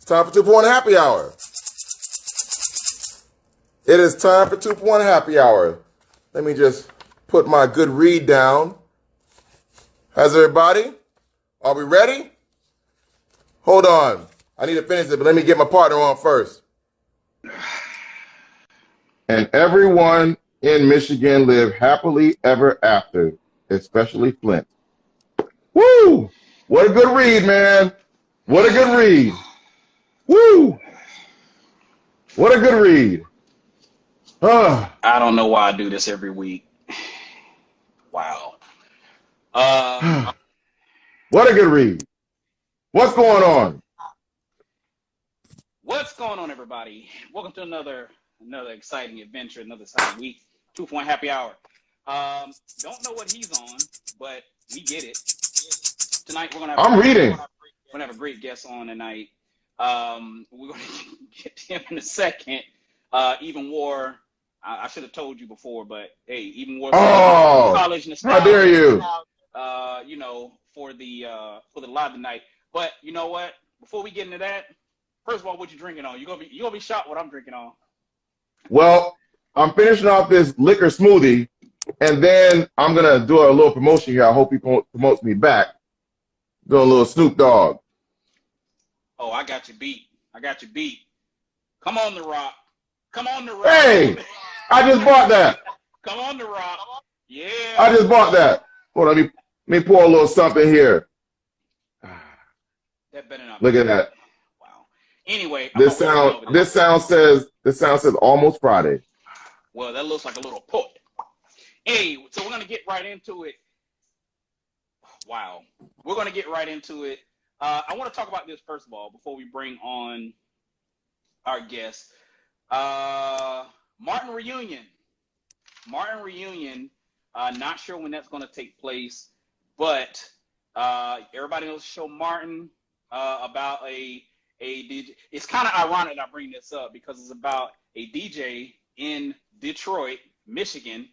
Time for 2-for-1 happy hour. It is time for 2-for-1 happy hour. Let me just put my good read down. How's everybody? Are we ready? Hold on. I need to finish it, but let me get my partner on first. And everyone in Michigan live happily ever after, especially Flint. Woo! What a good read, man. What a good read. Woo! What a good read. I don't know why I do this every week. Wow. What a good read. What's going on? What's going on, everybody? Welcome to another exciting adventure, another exciting week. 2-for-1 happy hour. Don't know what he's on, but we get it. Tonight we're gonna have a great guest on tonight. We're gonna get to him in a second. Even War. I should have told you before, but hey, even War. College nostalgia. How dare you? For the live tonight. But you know what? Before we get into that, first of all, what you drinking on? You gonna be shocked what I'm drinking on. Well, I'm finishing off this liquor smoothie, and then I'm gonna do a little promotion here. I hope he promotes me back. Do a little Snoop Dogg. Oh, I got you beat. Come on, The Rock. Come on, The Rock. Hey, I just bought that. Come on, The Rock. Yeah. I just bought that. Hold on, let me pour a little something here. That better not. Look at that. Wow. Anyway, this sound says almost Friday. Well, that looks like a little put. Hey, so we're gonna get right into it. Wow. We're gonna get right into it. I want to talk about this first of all before we bring on our guest. Martin reunion. Not sure when that's going to take place, but everybody knows the show Martin about a DJ. It's kind of ironic I bring this up because it's about a DJ in Detroit, Michigan,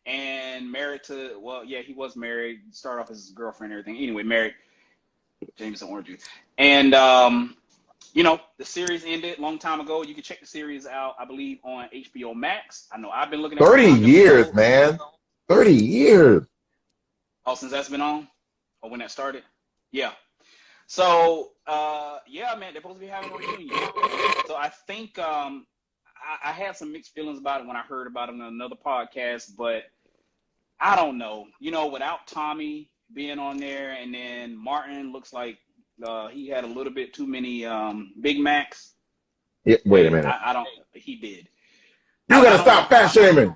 and married to, he was married, started off as his girlfriend and everything. Anyway, married Jameson Orange Juice. And, the series ended a long time ago. You can check the series out, I believe, on HBO Max. I know I've been looking at 30 years, man. 30 years. Oh, since that's been on? Or when that started? Yeah. So, man, they're supposed to be having a reunion. So I think I had some mixed feelings about it when I heard about it on another podcast, but I don't know. Without Tommy being on there, and then Martin looks like he had a little bit too many Big Macs. Yeah, wait a minute. I don't. He did. You gotta stop fat shaming.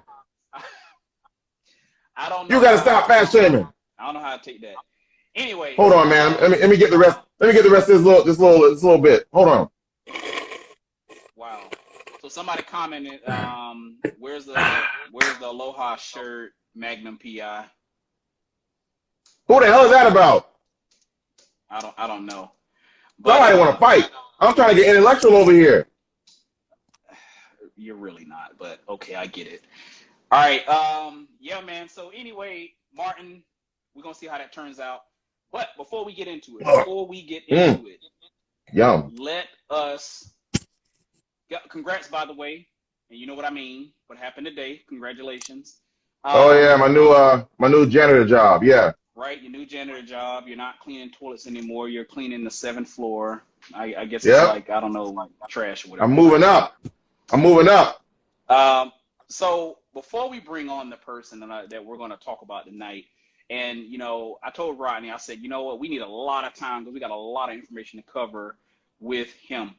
I don't know. You gotta stop fat shaming. I don't know how to take that. Anyway. Hold on, man. Let me get the rest. Let me get the rest of this little bit. Hold on. Wow. So somebody commented, where's the Aloha shirt, Magnum PI? Who the hell is that about? I don't know. But, somebody want to fight. I'm trying to get intellectual over here. You're really not, but okay, I get it. All right. Man. So anyway, Martin, we're gonna see how that turns out. But before we get into it, Yum. Let us. Congrats, by the way, and you know what I mean. What happened today? Congratulations. My new janitor job. Yeah. Right, your new janitor job. You're not cleaning toilets anymore. You're cleaning the 7th floor. I guess it's like, I don't know, like trash or whatever. I'm moving up. So before we bring on the person that we're going to talk about tonight, and, I told Rodney, I said, you know what, we need a lot of time because we got a lot of information to cover with him.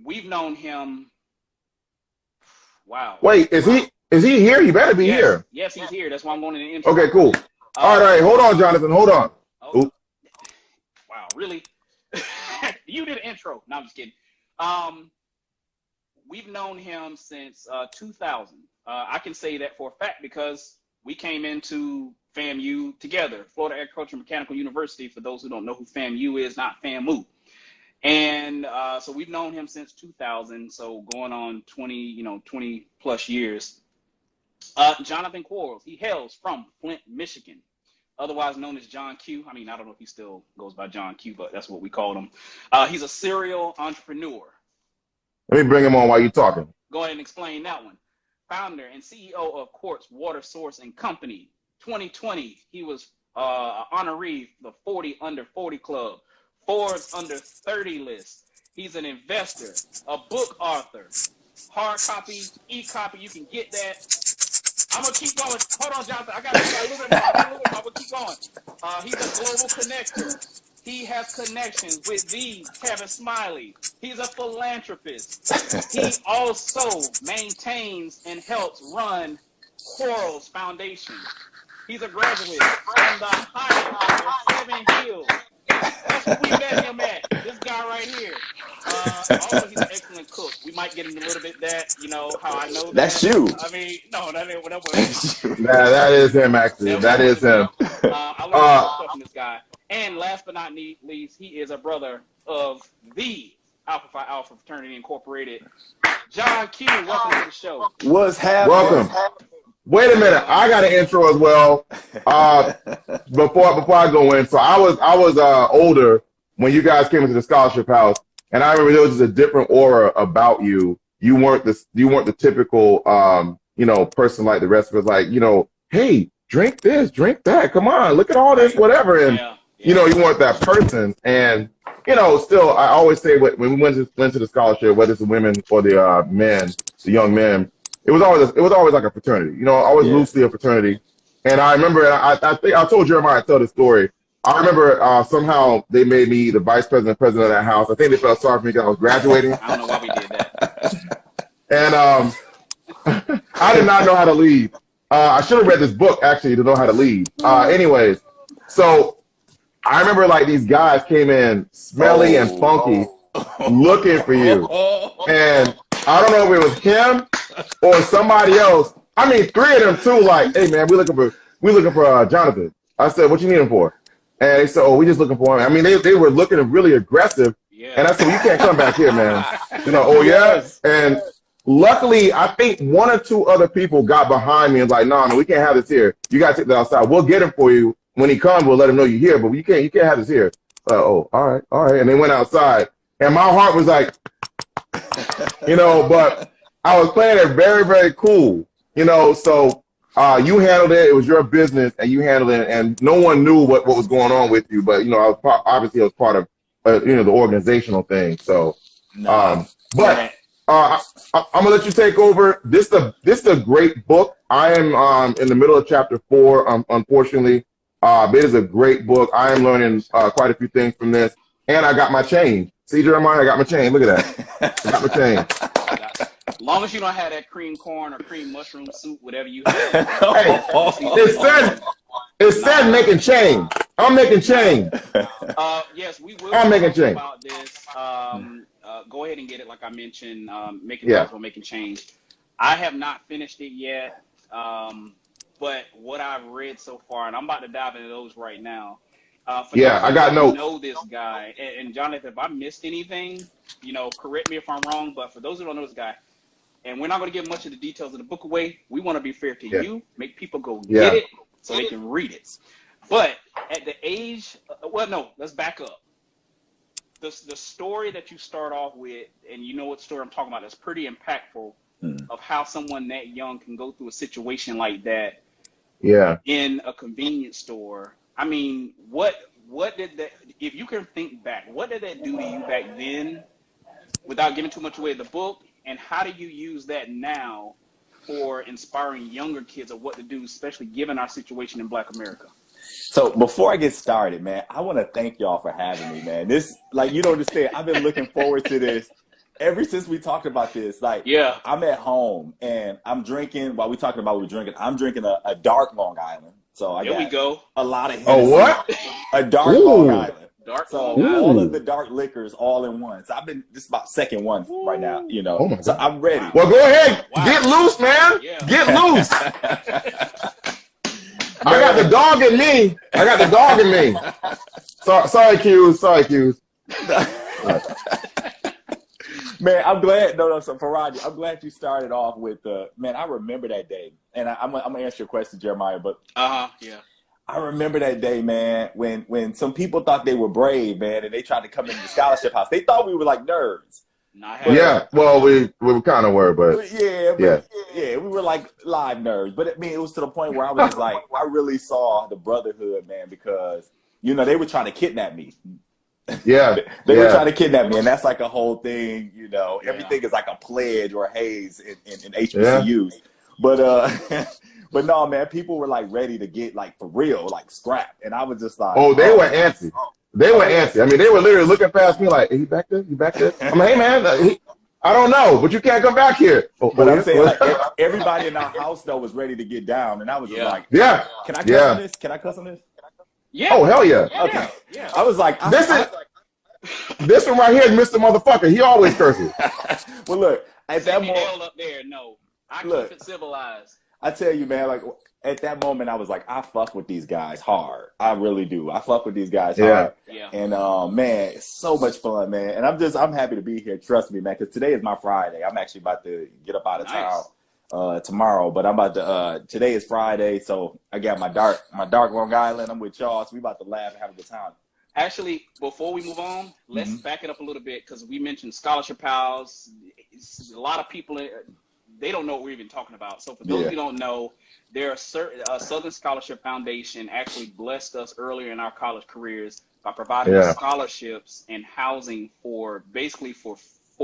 We've known him. Wow. Wait, is he here? He better be here. Yes, he's here. That's why I'm going in the intro. Okay, cool. All right. Hold on, Jonathan. Hold on. Oh, wow, really? You did an intro. No, I'm just kidding. We've known him since 2000. I can say that for a fact because we came into FAMU together, Florida Agricultural Mechanical University, for those who don't know who FAMU is, not FAMU. And so we've known him since 2000, so going on 20 plus years. Jonathan Quarles, he hails from Flint, Michigan. otherwise known as John Q. I mean, I don't know if he still goes by John Q, but that's what we called him. He's a serial entrepreneur. Let me bring him on while you're talking. Go ahead and explain that one. Founder and CEO of Quartz Water Source and Company. 2020, he was an honoree for the 40 Under 40 Club, Forbes Under 30 list. He's an investor, a book author, hard copy, e-copy. You can get that. I'm going to keep going. Hold on, Jonathan. I got a little bit more. I'm going to keep going. He's a global connector. He has connections with the Kevin Smiley. He's a philanthropist. He also maintains and helps run Quarles Foundation. He's a graduate from the High Seven Hills. That's what we met him at. This guy right here. Also, he's an excellent cook. We might get into a little bit that, you know, how I know that. That's you. I mean, no, that ain't whatever. Nah, that is him, actually. That is him. I learned a lot of stuff from this guy. And last but not least, he is a brother of the Alpha Phi Alpha Fraternity Incorporated. John Q, welcome to the show. What's happening? Welcome. Wait a minute, I got an intro as well. Before I go in, so I was older when you guys came into the scholarship house, and I remember there was just a different aura about you. You weren't the typical you know, person like the rest of us. Like, you know, hey, drink this, drink that. Come on, look at all this, whatever. And you know, you weren't that person. And you know, still, I always say when we went to the scholarship, whether it's the women or the men, the young men. It was always like a fraternity, you know, always loosely a fraternity. And I remember, I think I told Jeremiah to tell the story. I remember somehow they made me the president of that house. I think they felt sorry for me because I was graduating. I don't know why we did that. And I did not know how to lead. I should have read this book actually to know how to lead. Anyways, so I remember like these guys came in smelly and funky, looking for you, and I don't know if it was him or somebody else. I mean, three of them too. Like, hey man, we looking for Jonathan. I said, what you need him for? And they said, oh, we just looking for him. I mean, they were looking really aggressive. Yeah. And I said, well, you can't come back here, man. You know, oh yeah. And luckily, I think one or two other people got behind me and was like, no, we can't have this here. You gotta take that outside. We'll get him for you when he comes. We'll let him know you're here, but you can't have this here. Oh, all right. And they went outside, and my heart was like, you know, but I was playing it very, very cool, you know, so you handled it. It was your business, and you handled it, and no one knew what was going on with you, but, you know, obviously I was part of, you know, the organizational thing, so, but I'm going to let you take over. This is a great book. I am in the middle of chapter 4, unfortunately. It is a great book. I am learning quite a few things from this, and I got my change. See, Jeremiah, I got my chain. Look at that. I got my chain. As long as you don't have that cream corn or cream mushroom soup, whatever you have. Hey, it said making change. I'm making change. Yes, we will. I'm making change about this. Go ahead and get it, like I mentioned. Making change. I have not finished it yet, but what I've read so far, and I'm about to dive into those right now. I got notes. Know this guy, and Jonathan, if I missed anything, you know, correct me if I'm wrong. But for those who don't know this guy, and we're not going to give much of the details of the book away. We want to be fair to you, make people go get it so they can read it. But at the age, let's back up. The story that you start off with, and you know what story I'm talking about, that's pretty impactful of how someone that young can go through a situation like that. Yeah. In a convenience store. I mean, what did that, if you can think back, what did that do to you back then without giving too much away of the book? And how do you use that now for inspiring younger kids of what to do, especially given our situation in Black America? So before I get started, man, I want to thank y'all for having me, man. This, like, you don't understand. I've been looking forward to this ever since we talked about this. Like, I'm at home and I'm drinking, while we talking about what we're drinking, I'm drinking a dark Long Island. So I got a lot of Hennessy. Oh, what? A dark Long Island. Dark. So all of the dark liquors all in one. So this is about second one right now, you know. Oh my God. So I'm ready. Well, go ahead. Get loose, man. Yeah. Get loose. I got the dog in me. Sorry, Q's. Man, I'm glad. So Faraji, I'm glad you started off with man. I remember that day, and I'm gonna answer your question, Jeremiah. But I remember that day, man, when some people thought they were brave, man, and they tried to come into the scholarship house. They thought we were like nerds. Yeah, well, we kind of were, but yeah, we were like live nerds. But I mean, it was to the point where I was just like, I really saw the brotherhood, man, because you know they were trying to kidnap me. Yeah, they were trying to kidnap me, and that's like a whole thing. You know, everything is like a pledge or a haze in HBCUs. But but no, man, people were like ready to get like for real, like scrap, and I was just like, oh, they were antsy. They were antsy. I mean, they were literally looking past me like, hey, you back there? You back there? I'm like, hey, man, I don't know, but you can't come back here. But I'm saying, like, everybody in our house, though, was ready to get down. And I was just like, yeah. Can I cuss on this? Can I cuss on this? Yeah. Oh, hell yeah. Okay. Yeah. I was like, this one right here is Mr. Motherfucker. He always curses. Well, look, at that moment. Up there, no. I keep it civilized. I tell you, man, like, at that moment, I was like, I fuck with these guys hard. I really do. I fuck with these guys hard. Yeah. And, man, it's so much fun, man. And I'm happy to be here. Trust me, man, because today is my Friday. I'm actually about to get up out of town tomorrow. But I'm about to, today is Friday, so I got my dark Long Island. I'm with y'all, so we about to laugh and have a good time. Actually, before we move on, let's back it up a little bit because we mentioned scholarship house. A lot of people, they don't know what we're even talking about. So for those who don't know, there are certain Southern Scholarship Foundation actually blessed us earlier in our college careers by providing scholarships and housing for basically for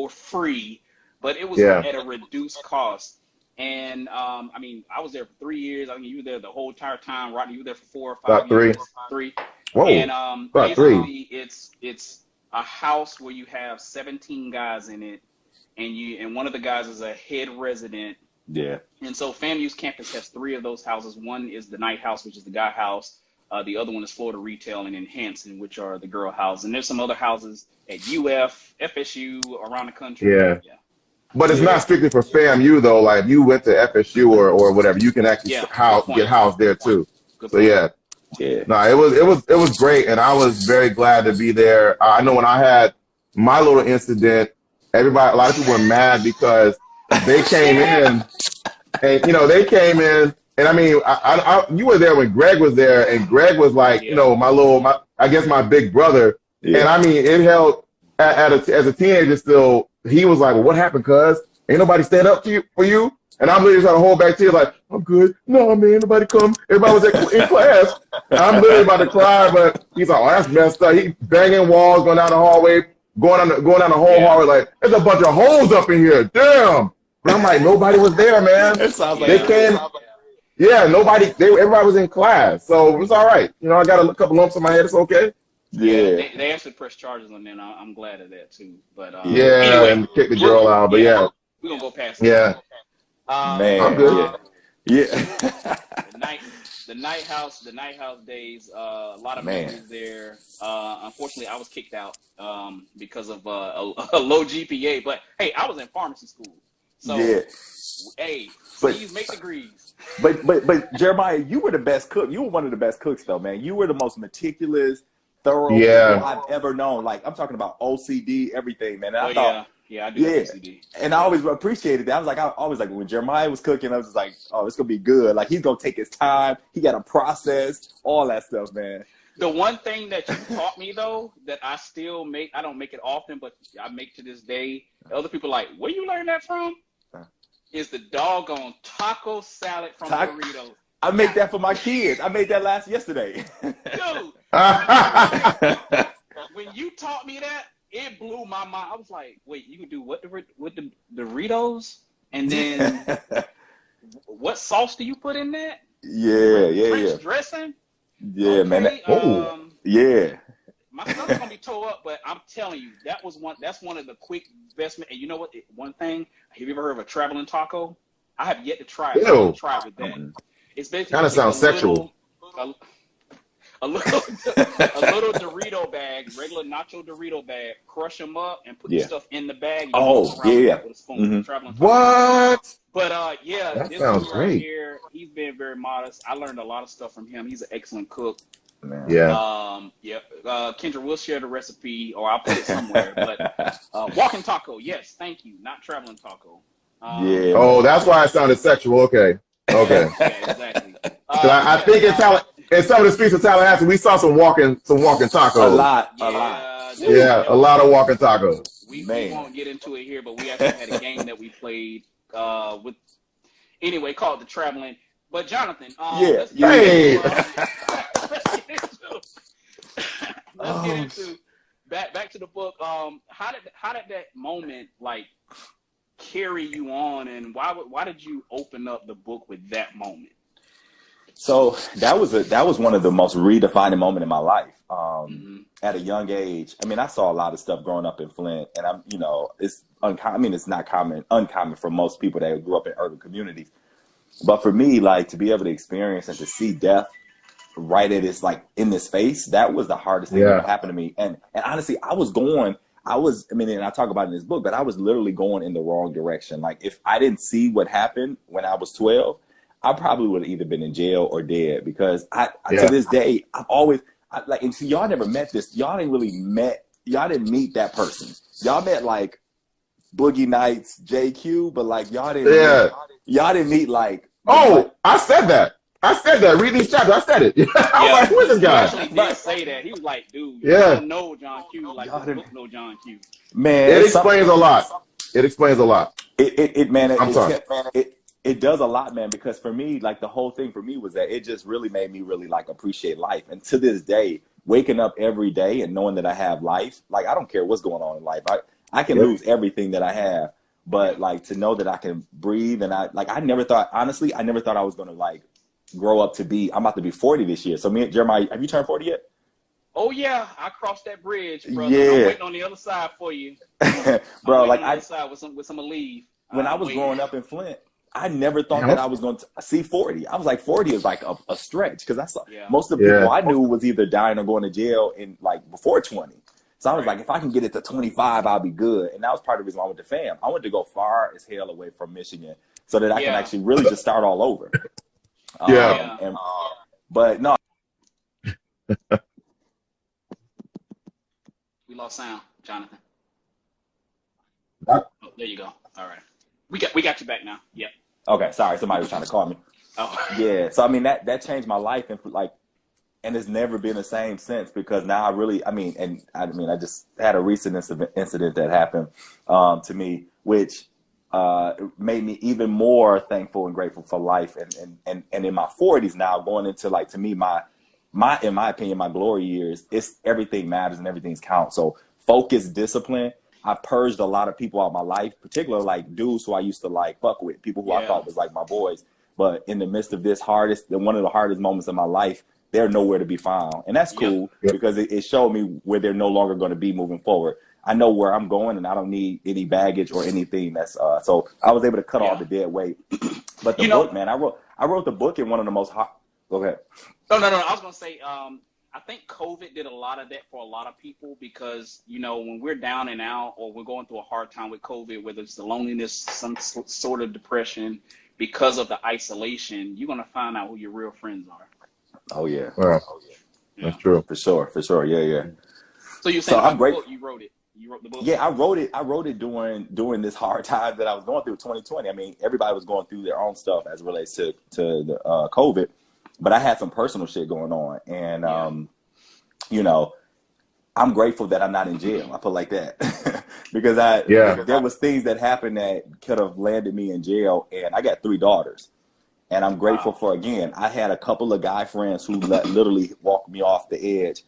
free, but it was at a reduced cost. And I mean, I was there for 3 years. I mean, you were there the whole entire time. Rodney, you were there for 4 or 5 years. Three. Whoa. And basically, it's a house where you have 17 guys in it, and one of the guys is a head resident. Yeah. And so FAMU's campus has 3 of those houses. One is the night house, which is the guy house. The other one is Florida Retail and Enhancing, which are the girl houses. And there's some other houses at UF, FSU, around the country. Yeah. But it's not strictly for FAMU though. Like if you went to FSU or whatever, you can actually get housed there too. Good so point. Yeah. No, it was great, and I was very glad to be there. I know when I had my little incident, a lot of people were mad because they came in, and they came in, and I mean, you were there when Greg was there, and Greg was like, I guess my big brother, and I mean, it held as a teenager still. He was like, well, what happened, cuz? Ain't nobody stand up for you? And I'm literally trying to hold back tears like, I'm good. No, man, nobody come. Everybody was in class. I'm literally about to cry, but he's like, oh, that's messed up. He banging walls, going down the hallway, going down the whole hallway like, there's a bunch of holes up in here. Damn. But I'm like, nobody was there, man. It sounds like they came. Yeah, everybody was in class. So it was all right. I got a couple lumps in my head. It's okay. Yeah. They actually pressed charges on them. I'm glad of that, too. But anyway, and kick the girl out. But we're going to go past that. Man, I'm good. Yeah. the night house days. A lot of memories there. Unfortunately, I was kicked out because of a low GPA. But hey, I was in pharmacy school, so hey, please make degrees. But Jeremiah, you were the best cook. You were one of the best cooks, though, man. You were the most meticulous, thorough people I've ever known. Like I'm talking about OCD, everything, man. And I thought. Yeah, I do OCD. And I always appreciated that. I was like, when Jeremiah was cooking, I was just like, oh, it's going to be good. Like, he's going to take his time. He got a process, all that stuff, man. The one thing that you taught me, though, that I still make, I don't make it often, but I make to this day, other people are like, where you learn that from? Is the doggone taco salad from Doritos. I make that for my kids. I made that yesterday. Dude, when you taught me that, it blew my mind. I was like, wait, you can do what with the Doritos? And then what sauce do you put in that? French dressing? Yeah, okay, man. Yeah. My stomach's going to be tore up, but I'm telling you, that's one of the quick best. And you know what? One thing, have you ever heard of a traveling taco? I have yet to try it. Ew. Try with that. It's basically kind of sounds sexual. A little Dorito bag, regular nacho Dorito bag, crush them up and put the stuff in the bag. With a spoon. What? But that this sounds dude great. Right here, he's been very modest. I learned a lot of stuff from him. He's an excellent cook. Man. Yeah. Kendra will share the recipe, or I'll put it somewhere. But walking taco, yes, thank you. Not traveling taco. Oh, that's why it sounded sexual. Okay. Yeah, exactly. I think it's how. in some of the streets of Tallahassee, we saw some walking tacos. A lot. Yeah, a lot of walking tacos. We won't get into it here, but we actually had a game that we played called the Traveling. But Jonathan, let's get into back to the book. How did that moment like carry you on, and why did you open up the book with that moment? So that was one of the most redefining moments in my life. At a young age, I mean, I saw a lot of stuff growing up in Flint, and it's uncommon. I mean, it's not uncommon for most people that grew up in urban communities. But for me, like, to be able to experience and to see death right at its, like, in this face, that was the hardest thing that happened to me. And honestly, and I talk about it in this book, but I was literally going in the wrong direction. Like, if I didn't see what happened when I was 12, I probably would have either been in jail or dead, because to this day, I've always, and see, y'all never met this. Y'all didn't meet that person. Y'all met, like, Boogie Nights, JQ, but, like, y'all didn't meet, like. Oh, I said that. Reading these chapters, I said it. I was like, who is this guy? He actually did say that. He was like, dude, you don't know John Q. Like, you don't know John Q. Man, it explains a lot. It does a lot, man, because for me, like, the whole thing for me was that it just really made me really, like, appreciate life. And to this day, waking up every day and knowing that I have life, like, I don't care what's going on in life. I can lose everything that I have, but, like, to know that I can breathe, and I never thought I was going to, like, grow up to be, I'm about to be 40 this year. So me and Jeremiah, have you turned 40 yet? Oh yeah, I crossed that bridge, brother. Yeah. I'm waiting on the other side for you. Bro, like, on the other side with some leave. When I was growing up in Flint, I never thought that I was going to see 40. I was like, 40 is like a stretch, because I saw most of the people I knew was either dying or going to jail in, like, before 20. So I was like, if I can get it to 25, I'll be good. And that was part of the reason why I went to FAM. I wanted to go far as hell away from Michigan so that I can actually really just start all over. But no. We lost sound, Jonathan. Oh, there you go. All right. We got you back now. Yep. Okay, sorry. Somebody was trying to call me. Oh. Yeah. So I mean that changed my life, and it's never been the same since, because now I just had a recent incident that happened to me, which made me even more thankful and grateful for life. And in my 40s now, going into, like, to me, my in my opinion, my glory years, it's everything matters and everything's count. So focus, discipline. I purged a lot of people out of my life, particularly, like, dudes who I used to, like, fuck with, people who I thought was like my boys. But in the midst of this one of the hardest moments of my life, they're nowhere to be found. And that's cool because it showed me where they're no longer going to be moving forward. I know where I'm going, and I don't need any baggage or anything. That's so I was able to cut all the dead weight. But the book, man, I wrote the book in one of the most hot. Go ahead. No. I was gonna say, I think COVID did a lot of that for a lot of people, because, when we're down and out, or we're going through a hard time with COVID, whether it's the loneliness, some sort of depression, because of the isolation, you're gonna find out who your real friends are. Oh yeah. Wow. That's true. For sure. Yeah. So you're saying I'm grateful you wrote it. You wrote the book? Yeah, I wrote it during this hard time that I was going through, 2020. I mean, everybody was going through their own stuff as it relates to the COVID, but I had some personal shit going on, and I'm grateful that I'm not in jail. I put it like that because there was things that happened that could have landed me in jail, and I got 3 daughters, and I'm grateful for, again, I had a couple of guy friends who literally walked me off the edge.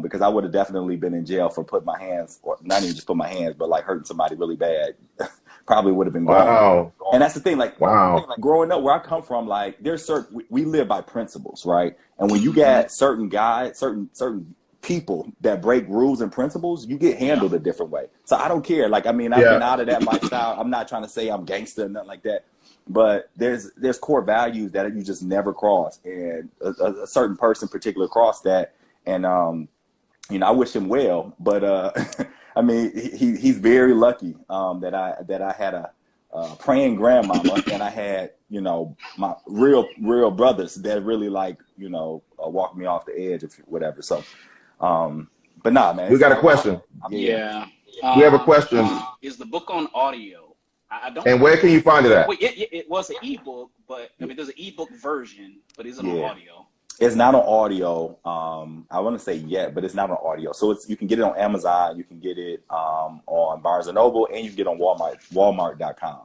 Because I would have definitely been in jail for putting my hands, or not even just put my hands, but, like, hurting somebody really bad. Probably would have been gone. Wow. And that's the thing, like, growing up where I come from, like, there's we live by principles, right? And when you got certain guys, certain people that break rules and principles, you get handled a different way. So I don't care. Like, I mean, I've been out of that lifestyle. I'm not trying to say I'm gangster or nothing like that. But there's core values that you just never cross. And a certain person in particular crossed that. And, I wish him well, but, I mean, he's very lucky, that I had a praying grandmama, and I had, my real brothers that really, like, walked me off the edge of whatever. So, but nah, man. We got a question. Yeah. We have a question. Is the book on audio? I don't. And where can you find it at? It was an ebook, but I mean, there's an ebook version, but is it on audio? It's not on audio. I want to say yet, but it's not on audio. So you can get it on Amazon. You can get it on Barnes and Noble, and you can get it on Walmart.com.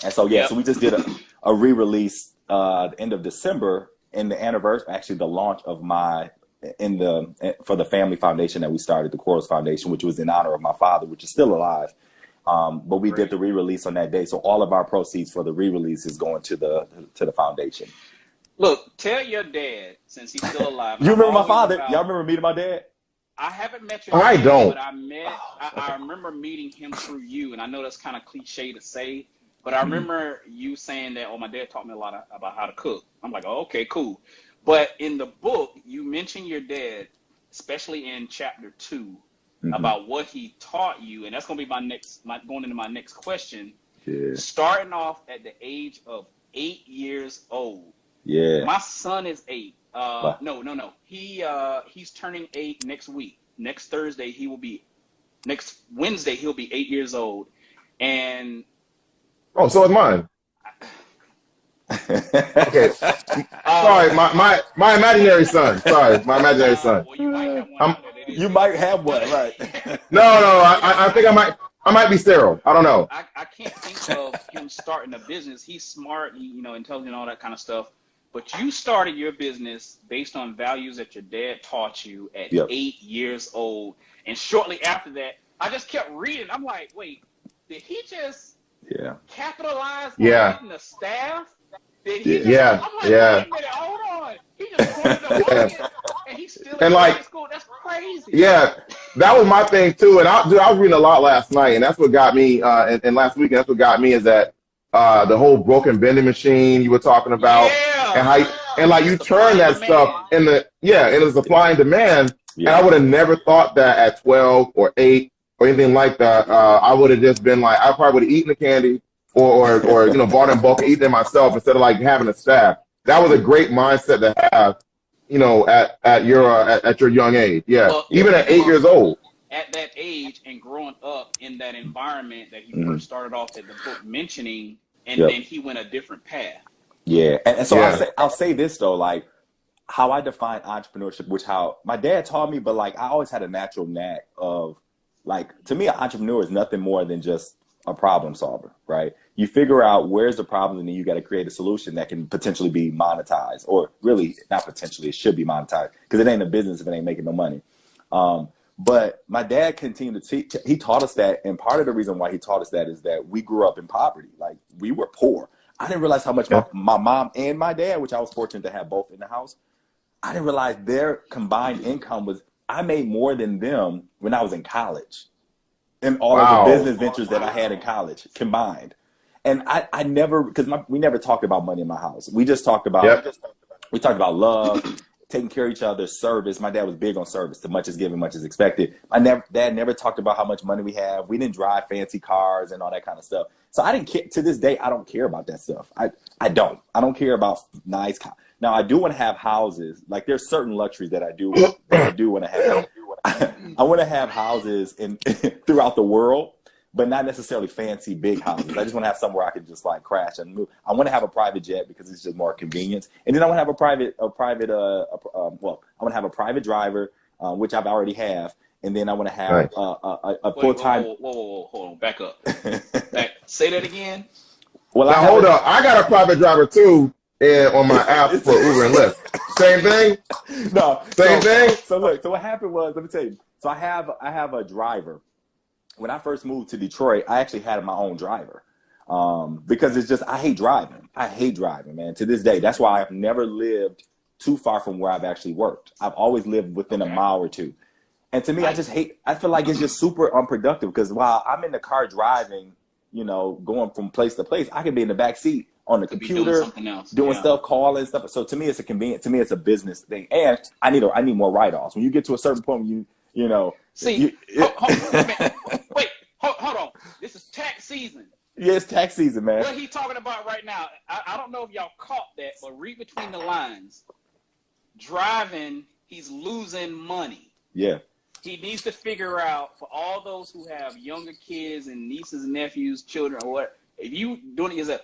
And so, so we just did a re-release the end of December in the anniversary, actually the launch of for the family foundation that we started, the Quarles Foundation, which was in honor of my father, which is still alive. But we did the re-release on that day. So all of our proceeds for the re-release is going to the foundation. Look, tell your dad, since he's still alive. You remember my father? Y'all remember meeting my dad? I haven't met your dad. I don't. But I remember meeting him through you, and I know that's kind of cliche to say, but I remember you saying that, my dad taught me a lot about how to cook. I'm like, oh, okay, cool. But in the book, you mentioned your dad, especially in chapter 2, about what he taught you, and that's going to be going into my next question. Yeah. Starting off at the age of 8 years old. Yeah. My son is 8. No. He's turning 8 next week. Next Thursday, next Wednesday, he'll be 8 years old. And so is mine. Okay. Sorry, my imaginary son. Sorry, my imaginary son. Well, you might have one. Right? No. I think I might be sterile. I don't know. I can't think of him starting a business. He's smart, intelligent, all that kind of stuff. But you started your business based on values that your dad taught you at 8 years old. And shortly after that, I just kept reading. I'm like, wait, did he just capitalize on getting the staff? Did he just, I'm like, wait a minute, hold on. He just pointed the market, and he's still in high school. That's crazy. Yeah, that was my thing too. And I was reading a lot last night, and that's what got me. And last weekend, that's what got me is that the whole broken vending machine you were talking about. And how you turn that stuff in the supply and demand. Yeah. And I would have never thought that at 12 or 8 or anything like that. I would have just been like, I probably would have eaten the candy or bought in bulk and eaten it myself instead of like having a staff. That was a great mindset to have, at your young age. Yeah, well, even at 8 years old. At that age and growing up in that environment that he first started off at the book mentioning, and then he went a different path. Yeah, and so I'll say this though, like how I define entrepreneurship, which how my dad taught me, but like I always had a natural knack of like, to me, an entrepreneur is nothing more than just a problem solver, right? You figure out where's the problem and then you got to create a solution that can potentially be monetized, or really not potentially, it should be monetized because it ain't a business if it ain't making no money. But my dad continued to teach, he taught us that. And part of the reason why he taught us that is that we grew up in poverty. Like we were poor. I didn't realize how much my mom and my dad, which I was fortunate to have both in the house, I didn't realize their combined income was, I made more than them when I was in college and all of the business ventures that I had in college combined. And I never, because we never talked about money in my house. We just talked about, we talked about love, taking care of each other, service. My dad was big on service. To much is given, much is expected. Dad never talked about how much money we have. We didn't drive fancy cars and all that kind of stuff. So I didn't care. To this day, I don't care about that stuff. I don't care about nice cars. Now, I do want to have houses. Like there's certain luxuries that I do want to have. I want to have houses throughout the world, but not necessarily fancy big houses. I just want to have somewhere I can just like crash and move. I want to have a private jet because it's just more convenience. And then I want to have I want to have a private driver, which I've already have. And then I want to have a full-time. Whoa, hold on, back up. Say that again. Well, now hold up. I got a private driver too on my app for Uber and Lyft. Same thing? No. Same thing? So look, so what happened was, let me tell you. So I have a driver. When I first moved to Detroit, I actually had my own driver because it's just, I hate driving. I hate driving, man, to this day. That's why I've never lived too far from where I've actually worked. I've always lived within a mile or two. And to me, I feel like it's just super unproductive because while I'm in the car driving, going from place to place, I could be in the back seat on the computer, doing stuff, calling stuff. So to me, it's a convenient, to me, it's a business thing. And I need more write-offs. When you get to a certain point, See, hold on. This is tax season. Yeah, it's tax season, man. What he talking about right now, I don't know if y'all caught that, but read between the lines. Driving, he's losing money. Yeah. He needs to figure out, for all those who have younger kids and nieces and nephews, children, or what, if you doing it as a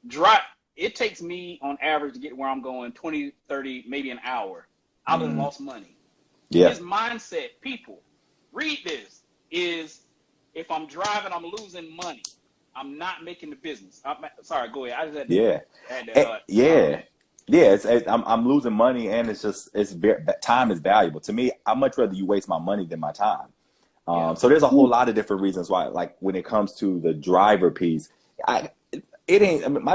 drive, it takes me on average to get where I'm going 20, 30, maybe an hour. I've lost money. Yeah. His mindset, people, read this, is if I'm driving, I'm losing money. I'm not making the business. Sorry, go ahead. I just had to, I'm losing money, and time is valuable to me. I'd much rather you waste my money than my time. So there's a whole lot of different reasons why. Like when it comes to the driver piece, my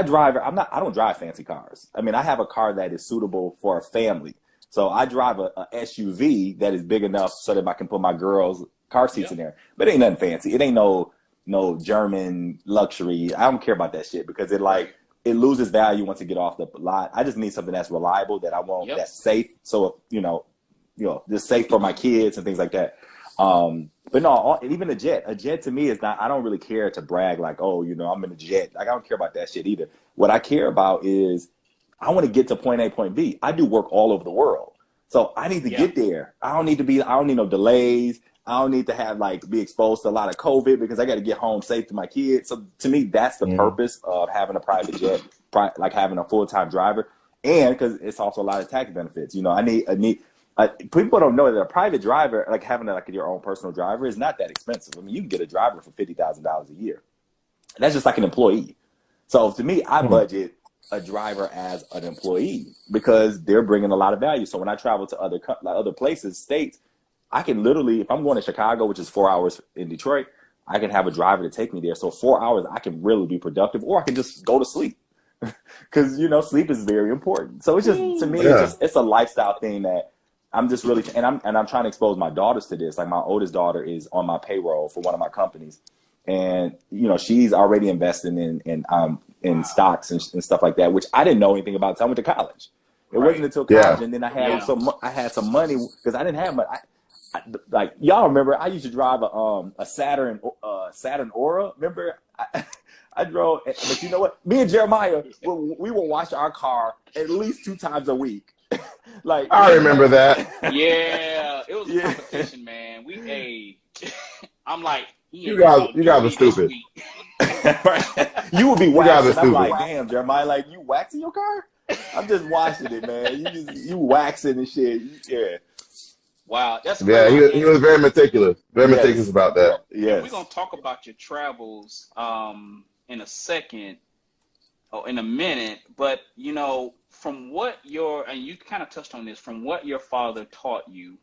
driver. I don't drive fancy cars. I mean, I have a car that is suitable for a family. So I drive a SUV that is big enough so that I can put my girls' car seats in there. But it ain't nothing fancy. It ain't no German luxury. I don't care about that shit because it loses value once it get off the lot. I just need something that's reliable, that I want, that's safe. So just safe for my kids and things like that. But no, even a jet to me is not, I don't really care to brag like, oh, I'm in a jet. Like, I don't care about that shit either. What I care about is I want to get to point A, point B. I do work all over the world. So I need to get there. I don't need no delays. I don't need to be exposed to a lot of COVID because I got to get home safe to my kids. So to me, that's the purpose of having a private jet, like having a full-time driver. And because it's also a lot of tax benefits. People don't know that a private driver, like having your own personal driver, is not that expensive. I mean, you can get a driver for $50,000 a year. And that's just like an employee. So to me, I budget a driver as an employee because they're bringing a lot of value. So when I travel to other places, states, I can literally, if I'm going to Chicago, which is 4 hours in Detroit, I can have a driver to take me there. So 4 hours, I can really be productive, or I can just go to sleep because, sleep is very important. So it's just, to me, it's a lifestyle thing that I'm just really, and I'm trying to expose my daughters to this. Like my oldest daughter is on my payroll for one of my companies, and she's already investing in stocks and stuff like that, which I didn't know anything about until I went to college. It wasn't until college, and then I had some money because I didn't have much. Like y'all remember, I used to drive a Saturn Aura. Remember, I drove, but you know what? Me and Jeremiah, we will wash our car at least 2 times a week. Like I remember that. Yeah, it was a competition, man. I'm like, you guys are stupid. You would be waxing. I'm like, damn, Jeremiah, like you waxing your car? I'm just washing it, man. You waxing and shit. Yeah. Wow, that's crazy. He was very meticulous. Meticulous about that. Yeah, we're gonna talk about your travels in a second or in a minute, but from what and you kind of touched on this, from what your father taught you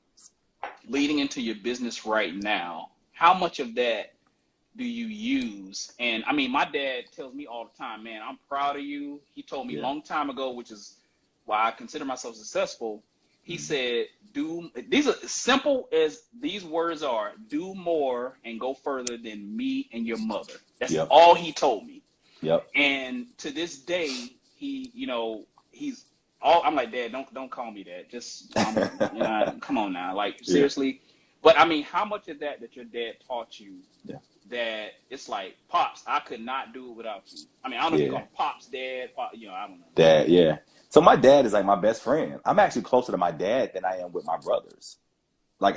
leading into your business right now, how much of that do you use? And I mean, my dad tells me all the time, man, I'm proud of you. He told me a long time ago, which is why I consider myself successful. He said, these are as simple as these words are, do more and go further than me and your mother. That's all he told me. Yep. And to this day, he's all, I'm like, Dad, don't call me that. Just, come on now. Like, seriously. But I mean, how much of that your dad taught you that it's like, Pops, I could not do it without you? I mean, I don't know if you call him Pops, Dad, Pop, I don't know. Dad, yeah. So my dad is like my best friend. I'm actually closer to my dad than I am with my brothers. Like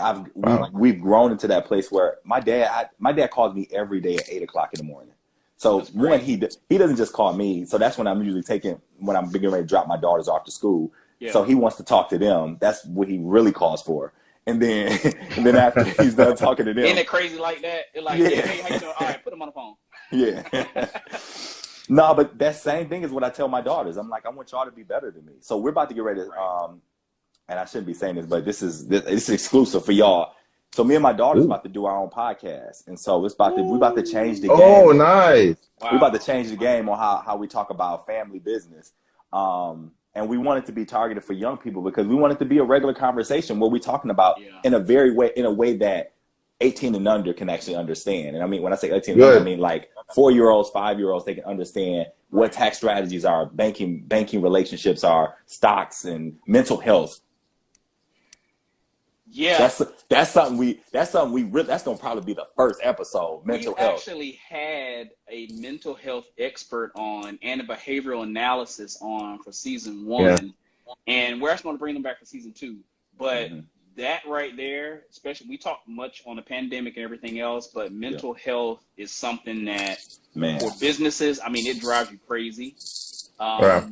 we've grown into that place where my dad calls me every day at 8:00 in the morning. So one, he doesn't just call me. So that's when I'm usually when I'm getting ready to drop my daughters off to school. Yeah. So he wants to talk to them. That's what he really calls for. And then after he's done talking to them. Ain't it crazy like that? They're like, hey, how you doing? All right, put him on the phone. Yeah. No, but that same thing is what I tell my daughters. I'm like, I want y'all to be better than me. So we're about to get ready to, and I shouldn't be saying this, but this is exclusive for y'all. So me and my daughter's about to do our own podcast. And so we're about to change the game. Oh, nice. Wow. We're about to change the game on how we talk about family business. And we want it to be targeted for young people because we want it to be a regular conversation where we're talking about in a way that 18 and under can actually understand. And I mean, when I say 18 and under, I mean like 4-year-olds, 5-year-olds, they can understand what tax strategies are, banking relationships are, stocks, and mental health. Yeah, that's gonna probably be the first episode. Mental health. We actually had a mental health expert on and a behavioral analysis on for season 1, and we're actually going to bring them back for season 2. But that right there, especially, we talk much on the pandemic and everything else, but mental health is something that for businesses, I mean, it drives you crazy. Right.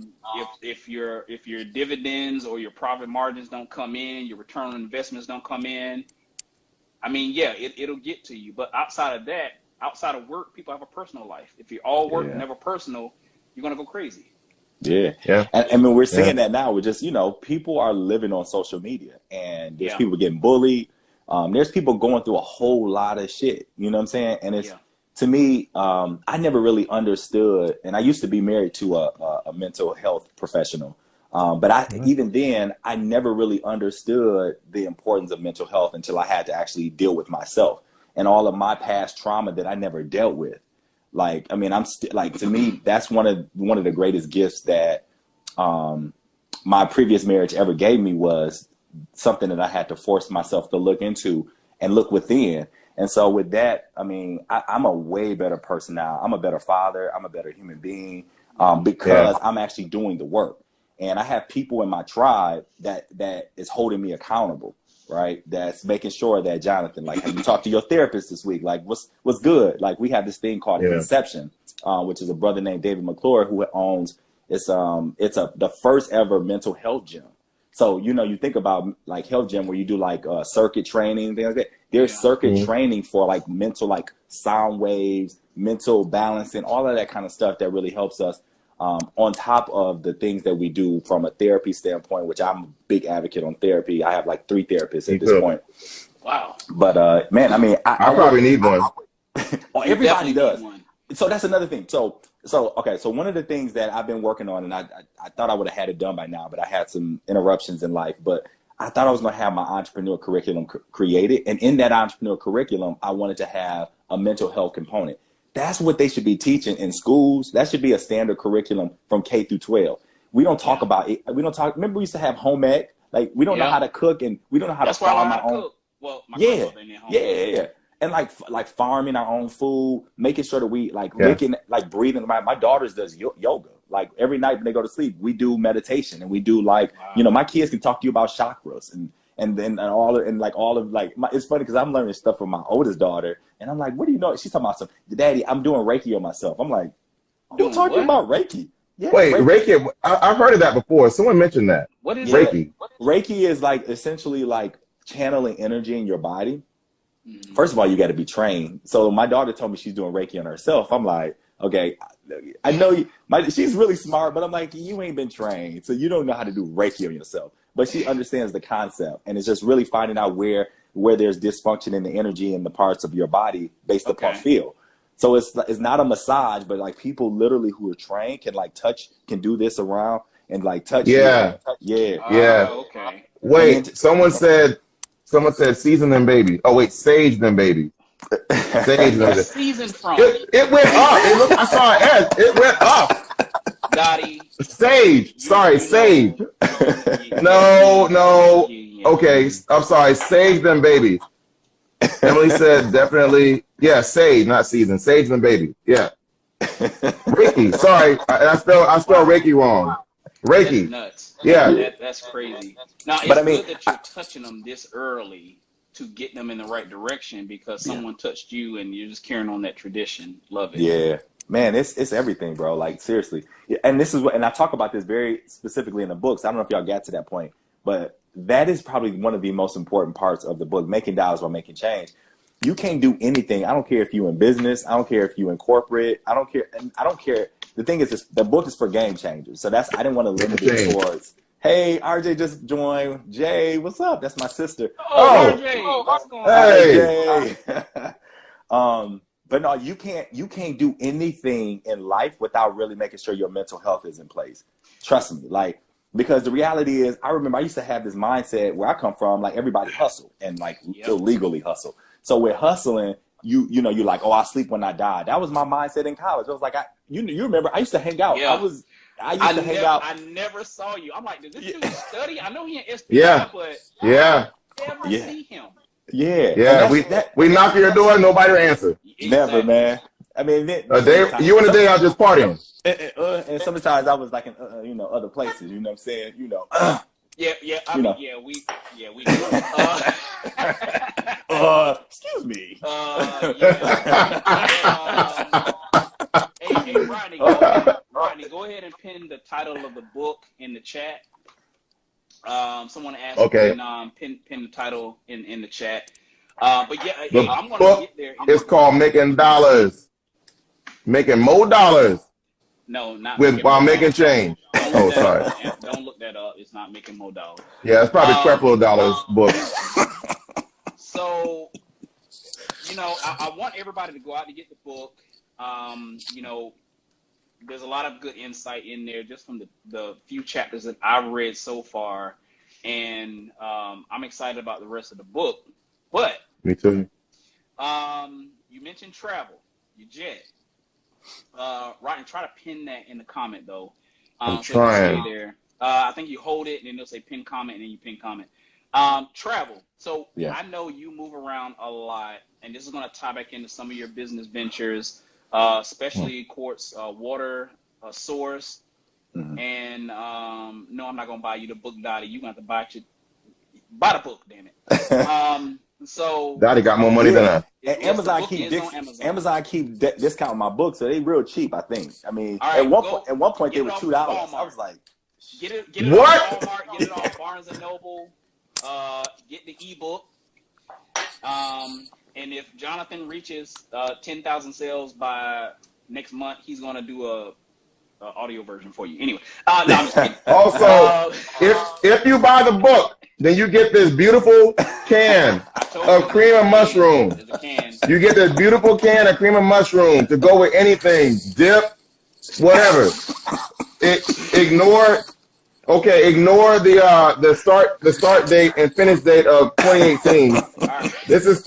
If your dividends or your profit margins don't come in, your return on investments don't come in, I mean, yeah, it'll get to you. But outside of that, outside of work, people have a personal life. If you're all work, never personal, you're gonna go crazy. Yeah. And I mean, we're seeing that now. We're just, people are living on social media, and there's people getting bullied. There's people going through a whole lot of shit. You know what I'm saying? And it's, to me, I never really understood, and I used to be married to a mental health professional. But even then, I never really understood the importance of mental health until I had to actually deal with myself and all of my past trauma that I never dealt with. Like, I mean, to me, that's one of the greatest gifts that my previous marriage ever gave me, was something that I had to force myself to look into and look within. And so with that, I mean, I'm a way better person now. I'm a better father. I'm a better human being because I'm actually doing the work. And I have people in my tribe that is holding me accountable. Right. That's making sure that, Jonathan, like, have you talked to your therapist this week? Like, what's good? Like, we have this thing called Conception, which is a brother named David McClure who owns the first ever mental health gym. So, you think about like health gym where you do like circuit training, things like that. There's circuit training for like mental, like sound waves, mental balancing, all of that kind of stuff that really helps us. On top of the things that we do from a therapy standpoint, which I'm a big advocate on therapy. I have like 3 therapists at this point. Wow. But man, I mean, I probably need one. Everybody does. So that's another thing. So one of the things that I've been working on, and I thought I would have had it done by now, but I had some interruptions in life. But I thought I was going to have my entrepreneur curriculum created. And in that entrepreneur curriculum, I wanted to have a mental health component. That's what they should be teaching in schools. That should be a standard curriculum from K through 12. We don't talk about it. Remember, we used to have home ec. Like, we don't know how to cook, and we don't know how to farm our own. Well, my yeah. And like farming our own food, making sure that we looking, like breathing. My daughters does yoga. Like every night when they go to sleep, we do meditation, and we do my kids can talk to you about chakras and it's funny because I'm learning stuff from my oldest daughter, and I'm like, what do you know? She's talking about something. Daddy, I'm doing Reiki on myself. I'm like, who's talking about Reiki? Yeah, wait, Reiki. I've heard of that before. Someone mentioned that. What is Reiki? Reiki is like essentially like channeling energy in your body. Mm-hmm. First of all, you got to be trained. So my daughter told me she's doing Reiki on herself. I'm like, okay, I know she's really smart, but I'm like, you ain't been trained, so you don't know how to do Reiki on yourself. But she understands the concept, and it's just really finding out where there's dysfunction in the energy in the parts of your body based upon feel. So it's not a massage, but like people literally who are trained can do this around and like touch. Yeah. Okay. Wait, someone said season them babies. Oh wait, sage them babies. Sage them. Season from it went up. I saw an ad. It went up. Dottie. Sage. Sorry, sage. No. Okay, I'm sorry. Sage them babies. Emily said definitely. Yeah, sage, not season. Sage them babies. Yeah. Reiki. Sorry, I spelled Reiki wrong. Reiki. That's nuts. Yeah. That's crazy. Now, it's good that you're touching them this early to get them in the right direction because someone touched you and you're just carrying on that tradition. Love it. Yeah. Man, it's everything, bro. Like, seriously. And this is and I talk about this very specifically in the books. I don't know if y'all got to that point, but that is probably one of the most important parts of the book, Making Dollars While Making Change. You can't do anything. I don't care if you're in business. I don't care if you're in corporate. I don't care. The thing is, the book is for game changers. So I didn't want to limit it towards, hey, RJ just joined. Jay, what's up? That's my sister. Oh, RJ. What's going on? Hey. But no, you can't do anything in life without really making sure your mental health is in place. Trust me, because the reality is, I remember I used to have this mindset where I come from, like everybody hustle and illegally hustle. So with hustling, you're like, oh, I'll sleep when I die. That was my mindset in college. I was like, you remember, I used to hang out. Yeah. I used to hang out. I never saw you. I'm like, did this dude study? I know he in SPI, but I never see him. Yeah. We knock on your door, nobody will answer. Never, man. I mean, you and a day out just partying. And sometimes I was like in other places. You know what I'm saying? We. Excuse me. Hey, Rodney, go ahead and pin the title of the book in the chat. Someone asked okay. Pin the title in the chat. But yeah, the I'm going to get there. It's called Making Dollars. Making more dollars. No, not while making change. Oh, sorry. Don't look that up. It's not Making More Dollars. Yeah, it's probably Creflo Dollars book. So, you know, I want everybody to go out to get the book. You know, there's a lot of good insight in there just from the few chapters that I've read so far. And I'm excited about the rest of the book. But me too. You mentioned travel, your jet. Ryan, try to pin that in the comment though. I'm trying. There. I think you hold it and then it'll say pin comment and then you pin comment. Travel. So yeah. I know you move around a lot, and this is going to tie back into some of your business ventures, especially Quartz water source. Mm-hmm. And no, I'm not going to buy you the book, Dottie. You're going to have to buy the book, damn it. So Dottie got more money than us. Amazon keep discounting my books, so they real cheap, I think. I mean, at one point they were $2. I was like, get it what? On Walmart, get it on Barnes and Noble. Get the ebook. And if Jonathan reaches 10,000 sales by next month, he's gonna do a audio version for you. Anyway, no, I'm just kidding. Also, if you buy the book, then you get this beautiful can of cream of mushroom. You get this beautiful can of cream of mushroom to go with anything, dip, whatever. Ignore the start date and finish date of 2018. Right. This is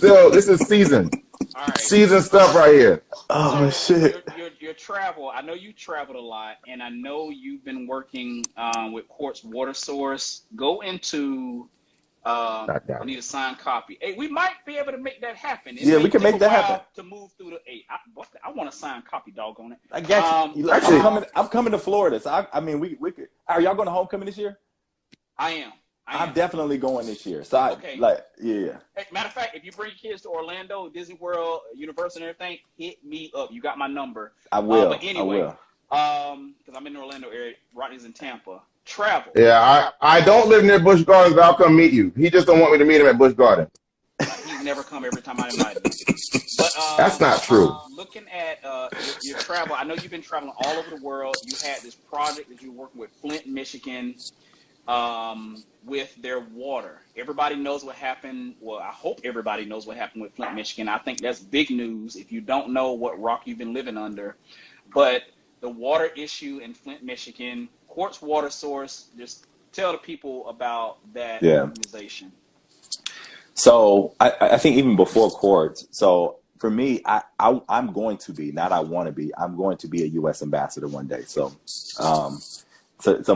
season. All right. Season stuff right here. Oh shit. Your travel. I know you traveled a lot, and I know you've been working with Quartz Water Source. Go into. I need a signed copy. Hey, we might be able to make that happen. We can make that happen. To move through the. Hey, I want a signed copy, doggone it. I got you. Actually, I'm coming to Florida. So I mean, we could. Are y'all going to homecoming this year? I am. I'm definitely going this year. So okay. Yeah. Hey, matter of fact, if you bring your kids to Orlando, Disney World, Universal, and everything, hit me up. You got my number. I will. But anyway, because I'm in the Orlando area, Rodney's in Tampa. Travel. Yeah, I don't live near Busch Gardens, but I'll come meet you. He just don't want me to meet him at Busch Gardens. He's never come every time I invite him. But that's not true. Looking at your travel, I know you've been traveling all over the world. You had this project that you were working with Flint, Michigan, with their water. Everybody knows what happened. Well, I hope everybody knows what happened with Flint, Michigan. I think that's big news if you don't know what rock you've been living under. But the water issue in Flint, Michigan, Quartz Water Source, just tell the people about that organization. So I think even before Quartz, so for me, I'm going to be, not I want to be, I'm going to be a U.S. ambassador one day. So I'm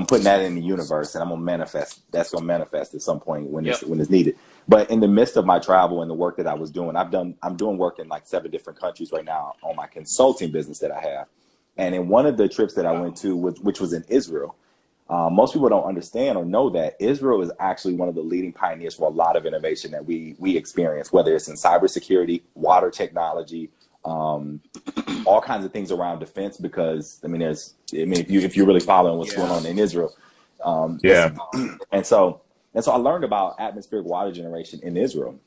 putting that in the universe, and I'm going to manifest. That's going to manifest at some point when it's needed. But in the midst of my travel and the work that I was doing, I'm doing work in like 7 different countries right now on my consulting business that I have. And in one of the trips that I went to, which was in Israel, most people don't understand or know that Israel is actually one of the leading pioneers for a lot of innovation that we experience, whether it's in cybersecurity, water technology, all kinds of things around defense. Because if you're really following what's going on in Israel, and so I learned about atmospheric water generation in Israel.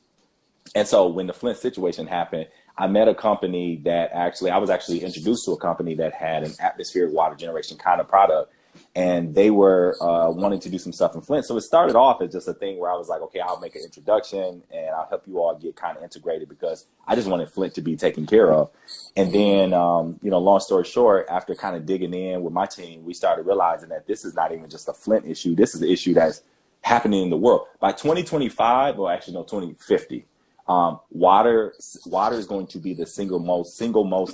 And so when the Flint situation happened, I met a company that I was actually introduced to a company that had an atmospheric water generation kind of product, and they were wanting to do some stuff in Flint. So it started off as just a thing where I was like, okay, I'll make an introduction and I'll help you all get kind of integrated because I just wanted Flint to be taken care of. And then, long story short, after kind of digging in with my team, we started realizing that this is not even just a Flint issue. This is an issue that's happening in the world. By 2025, or actually no, 2050, water is going to be the single most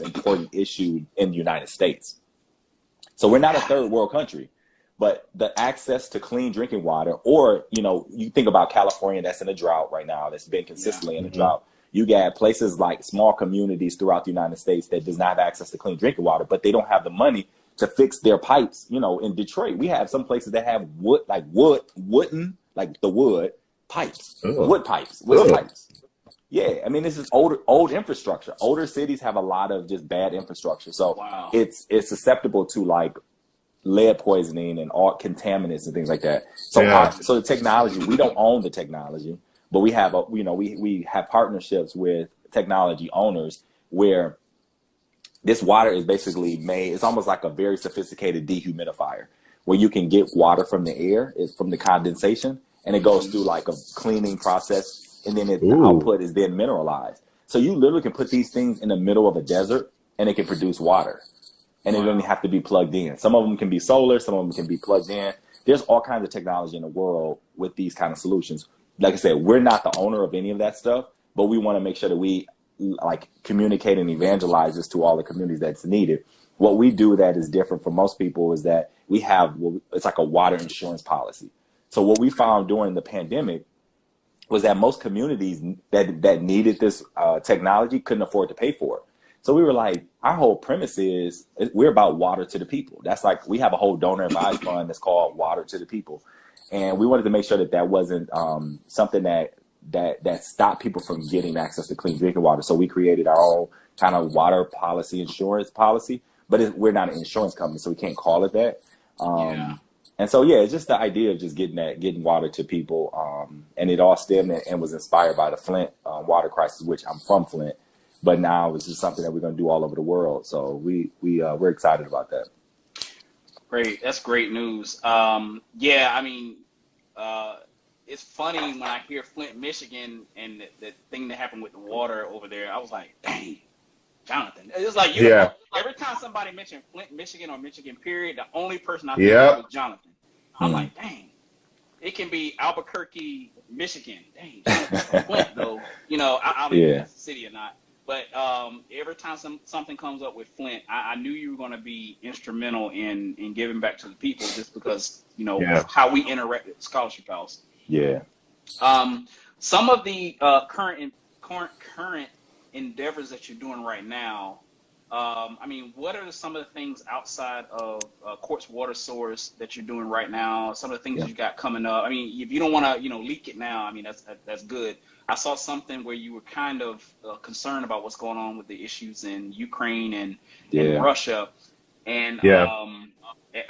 important issue in the United States. So we're not a third world country, but the access to clean drinking water, or, you think about California that's in a drought right now, that's been consistently in a drought. You got places like small communities throughout the United States that does not have access to clean drinking water, but they don't have the money to fix their pipes. In Detroit, we have some places that have wood pipes, wood pipes. Yeah, I mean, this is old infrastructure. Older cities have a lot of just bad infrastructure, so it's susceptible to like lead poisoning and all contaminants and things like that. So so the technology, we don't own the technology, but we have we have partnerships with technology owners where this water is basically made. It's almost like a very sophisticated dehumidifier where you can get water from the air, from the condensation, and it goes through like a cleaning process, and then the output is then mineralized. So you literally can put these things in the middle of a desert and it can produce water. And it doesn't have to be plugged in. Some of them can be solar, some of them can be plugged in. There's all kinds of technology in the world with these kind of solutions. Like I said, we're not the owner of any of that stuff, but we want to make sure that we like communicate and evangelize this to all the communities that's needed. What we do that is different from most people is that we have, it's like a water insurance policy. So what we found during the pandemic was that most communities that needed this technology couldn't afford to pay for it. So we were like, our whole premise is we're about water to the people. That's like, we have a whole donor advised fund that's called Water to the People. And we wanted to make sure that that wasn't something that stopped people from getting access to clean drinking water. So we created our own kind of water policy, insurance policy, but we're not an insurance company, so we can't call it that. And so, yeah, it's just the idea of just getting water to people. And it all stemmed and was inspired by the Flint water crisis, which I'm from Flint. But now it's just something that we're going to do all over the world. So we're excited about that. Great. That's great news. Yeah, I mean, it's funny when I hear Flint, Michigan, and the thing that happened with the water over there. I was like, dang, Jonathan. It's like, every time somebody mentioned Flint, Michigan, or Michigan, period, the only person I think of was Jonathan. I'm like, dang, it can be Albuquerque, Michigan. Dang, Flint, though. You know, I don't know if that's the city or not. But every time something comes up with Flint, I knew you were going to be instrumental in giving back to the people, just because, you know, how we interact with Scholarship House. Yeah. Some of the current endeavors that you're doing right now, I mean, what are some of the things outside of Quartz Water Source that you're doing right now? Some of the things you got coming up. I mean, if you don't want to, you know, leak it now, I mean, that's good. I saw something where you were kind of concerned about what's going on with the issues in Ukraine and Russia, and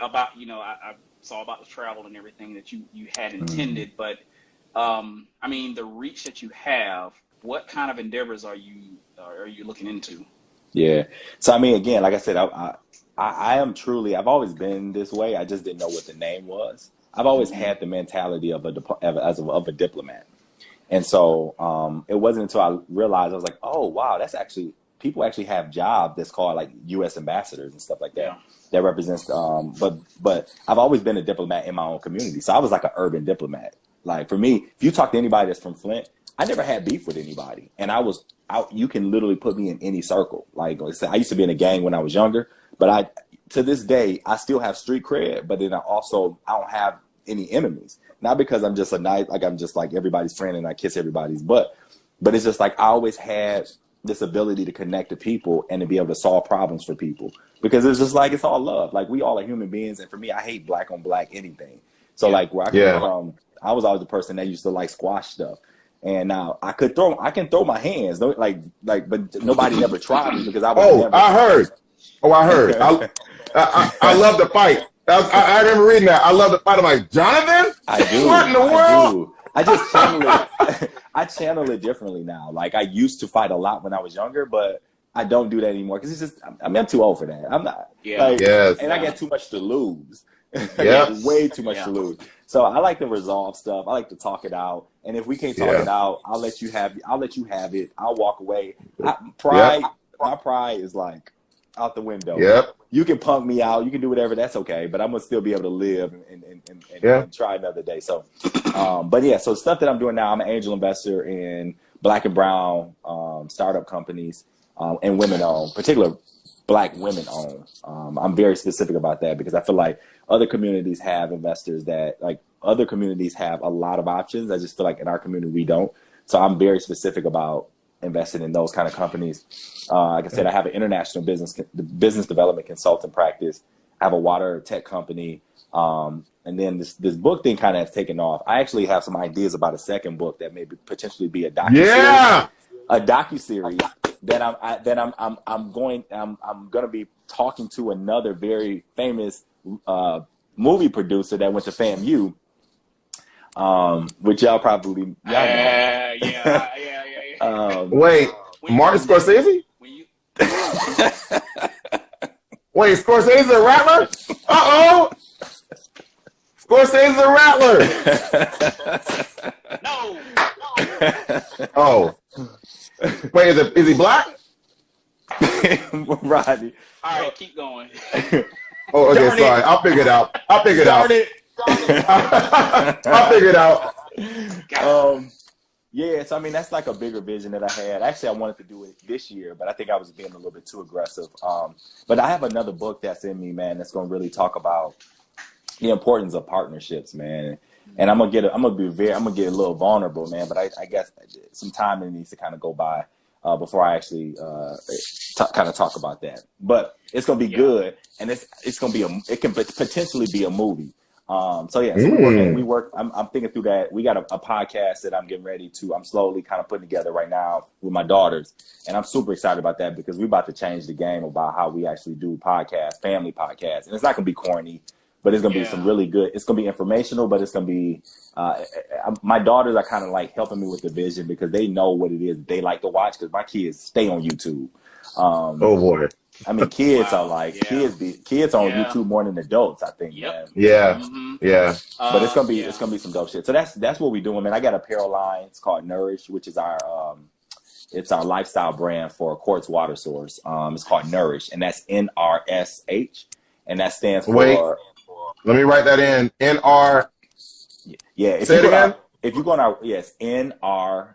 about, you know, I saw about the travel and everything that you had intended, but I mean, the reach that you have, what kind of endeavors are you looking into? Yeah. So, I mean, again, like I said, I am truly, I've always been this way. I just didn't know what the name was. I've always had the mentality of a diplomat. And so it wasn't until I realized, I was like, oh, wow, that's actually, people actually have jobs that's called like U.S. ambassadors and stuff like that. That represents, but I've always been a diplomat in my own community. So I was like an urban diplomat. Like for me, if you talk to anybody that's from Flint, I never had beef with anybody. And I was out, you can literally put me in any circle. Like I said, I used to be in a gang when I was younger, but to this day, I still have street cred, but then I don't have any enemies. Not because I'm just I'm just like everybody's friend and I kiss everybody's butt, but it's just like I always had this ability to connect to people and to be able to solve problems for people, because it's just like, it's all love. Like we all are human beings. And for me, I hate black on black anything. So like where I come from, I was always the person that used to like squash stuff. And now I can throw my hands, but nobody ever tried me because I was I heard. I love the fight. I remember reading that. I love the fight. I'm like, Jonathan? I do. What in the world? I just channel it. I channel it differently now. Like I used to fight a lot when I was younger, but I don't do that anymore because it's just, I mean, I'm too old for that. I'm not. And I got too much to lose. Way too much to lose. So I like to resolve stuff. I like to talk it out. And if we can't talk it out, I'll let you have it. I'll walk away. My pride is like out the window. You can punk me out. You can do whatever. That's okay. But I'm going to still be able to live and try another day. So, so stuff that I'm doing now, I'm an angel investor in Black and brown startup companies and women-owned, particularly Black women-owned. I'm very specific about that because I feel like other communities have investors other communities have a lot of options. I just feel like in our community, we don't. So I'm very specific about investing in those kind of companies. Like I said, I have an international business development consulting practice. I have a water tech company. And then this book thing kind of has taken off. I actually have some ideas about a second book that may potentially be a docuseries. A docuseries that I'm going to be talking to another very famous movie producer that went to FAMU, which y'all probably know. Yeah. Wait, Martin Scorsese? Wait, Scorsese a rattler? Uh-oh! Scorsese a rattler! No! Oh. Wait, is he black? Rodney. All right, keep going. Oh, okay, sorry. I'll figure it out. I'll figure it out. I'll figure it out. Yeah, so I mean, that's like a bigger vision that I had. Actually, I wanted to do it this year, but I think I was being a little bit too aggressive. But I have another book that's in me, man, that's going to really talk about the importance of partnerships, man. And I'm gonna get a little vulnerable, man. But I guess some time needs to kind of go by before I actually kind of talk about that. But it's gonna be good, and it's gonna be it can potentially be a movie. So we work. I'm thinking through that. We got a podcast that I'm slowly kind of putting together right now with my daughters, and I'm super excited about that because we're about to change the game about how we actually do podcasts, family podcasts, and it's not gonna be corny. But it's going to be some really good, it's going to be informational, but it's going to be, my daughters are kind of like helping me with the vision because they know what it is they like to watch because my kids stay on YouTube. Oh boy. I mean, kids are like, kids are on YouTube more than adults, I think. Man. Yeah. Yeah. But it's going to be some dope shit. So that's what we're doing, man. I got an apparel line. It's called Nourish, which is it's our lifestyle brand for a quartz water source. It's called Nourish, and that's NRSH, and that stands for... Wait. Let me write that in. NR. Yeah. Say it again. If you go on our, yes, NRSH,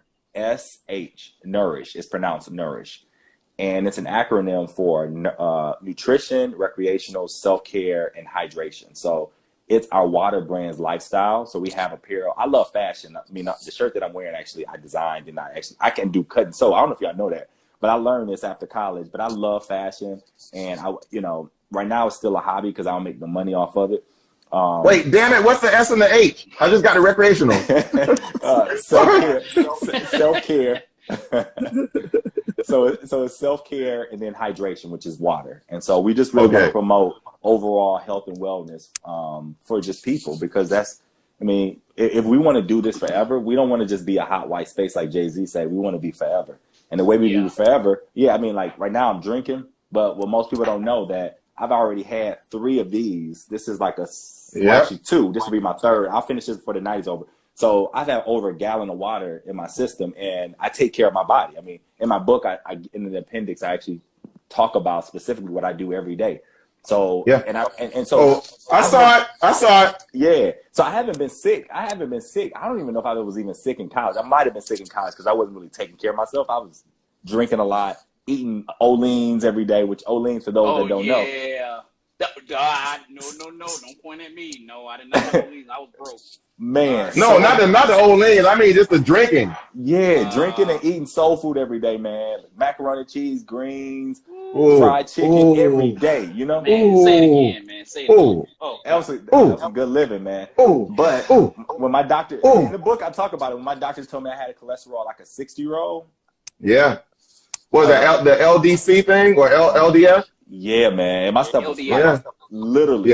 Nourish. It's pronounced Nourish. And it's an acronym for nutrition, recreational, self-care, and hydration. So it's our water brand's lifestyle. So we have apparel. I love fashion. I mean, the shirt that I'm wearing, actually, I designed, and I can do cut and sew. I don't know if y'all know that, but I learned this after college. But I love fashion, and right now it's still a hobby because I don't make the money off of it. Wait, damn it! What's the S and the H? I just got it recreational. Self-care. So it's self-care and then hydration, which is water. And so we just really want to promote overall health and wellness for just people because if we want to do this forever, we don't want to just be a hot white space like Jay-Z said. We want to be forever. And the way we do it forever, like right now I'm drinking, but what most people don't know that I've already had 3 of these. This is like actually 2. This will be my 3rd. I'll finish this before the night is over. So I've had over a gallon of water in my system, and I take care of my body. I mean, in my book, I in the appendix, I actually talk about specifically what I do every day. So so I saw it. Yeah. So I haven't been sick. I don't even know if I was even sick in college. I might have been sick in college because I wasn't really taking care of myself. I was drinking a lot, eating Oleans every day, which Oleans, for those that don't know. No, don't point at me. No, I did not have Oleans. I was broke. Man. No, not the Oleans. I mean, just the drinking. Yeah, drinking and eating soul food every day, man. Macaroni, cheese, greens, fried chicken every day, you know? Man, say it again, man. Say it again. That was good living, man. But when my doctor, in the book I talk about it, when my doctors told me I had a cholesterol like a 60-year-old. Yeah. What was that, the LDC thing or LDS? Yeah, man. My stuff was literally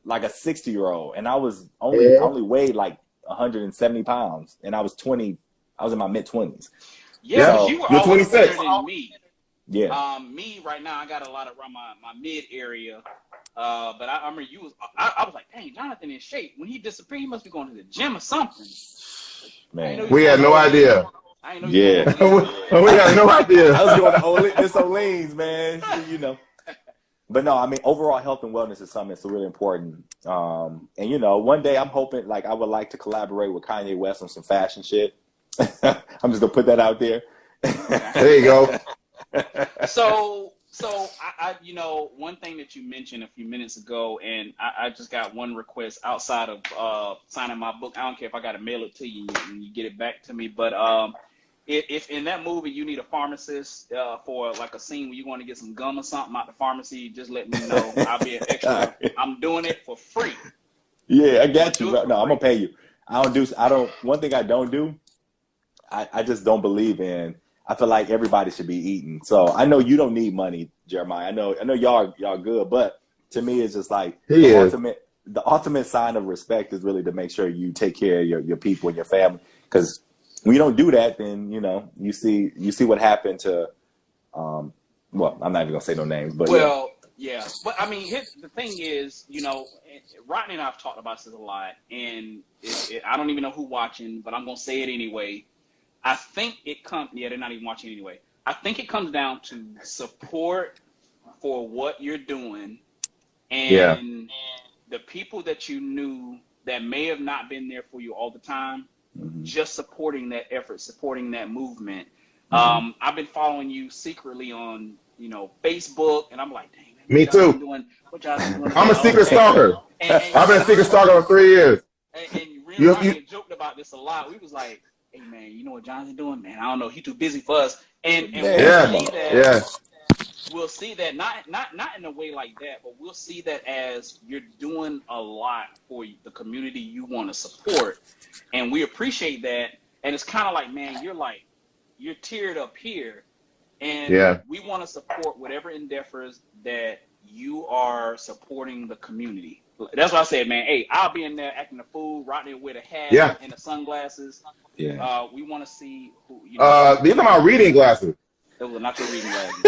like a 60-year-old. And I was only weighed like 170 pounds. And I was 20. I was in my mid-20s. Yeah, so, you were you're 26. Than me. Yeah. Me right now, I got a lot around my mid area. But I remember you was. I was like, dang, Jonathan in shape. When he disappeared, he must be going to the gym or something. Man, we had no idea. I ain't know. Yeah. We had no idea. I was going to Oleans, man. You know. But no, I mean, overall health and wellness is something that's really important. And, one day I'm hoping, like, I would like to collaborate with Kanye West on some fashion shit. I'm just going to put that out there. There you go. So I one thing that you mentioned a few minutes ago, and I just got one request outside of signing my book. I don't care if I got to mail it to you and you get it back to me. But if in that movie you need a pharmacist for like a scene where you want to get some gum or something out the pharmacy, just let me know. I'll be an extra. I'm doing it for free. Yeah, I got you. No, I'm gonna pay you. One thing I don't do, I just don't believe in. I feel like everybody should be eating. So I know you don't need money, Jeremiah. I know y'all good, but to me, it's just like the ultimate sign of respect is really to make sure you take care of your people and your family. Because when you don't do that, then you see what happened to well, I'm not even gonna say no names, but yeah. But I mean, the thing is, Rodney and I've talked about this a lot, and I don't even know who's watching, but I'm gonna say it anyway. I think it comes. Yeah, they're not even watching anyway. I think it comes down to support for what you're doing, and the people that you knew that may have not been there for you all the time, just supporting that effort, supporting that movement. I've been following you secretly on, Facebook, and I'm like, dang, man, me too. What y'all been doing? I'm a secret stalker. I've been a secret stalker for 3 years. And you joked about this a lot. We was like, hey, man, you know what Jonathan doing? Man, I don't know. He's too busy for us. And we'll see that not in a way like that, but we'll see that as you're doing a lot for the community you want to support, and we appreciate that. And it's kind of like, man, you're tiered up here, and we want to support whatever endeavors that you are supporting the community. That's why I said, man, hey, I'll be in there acting a fool, Rodney with a hat and the sunglasses. Yeah. We want to see who. These are my reading glasses. Those are not your reading glasses.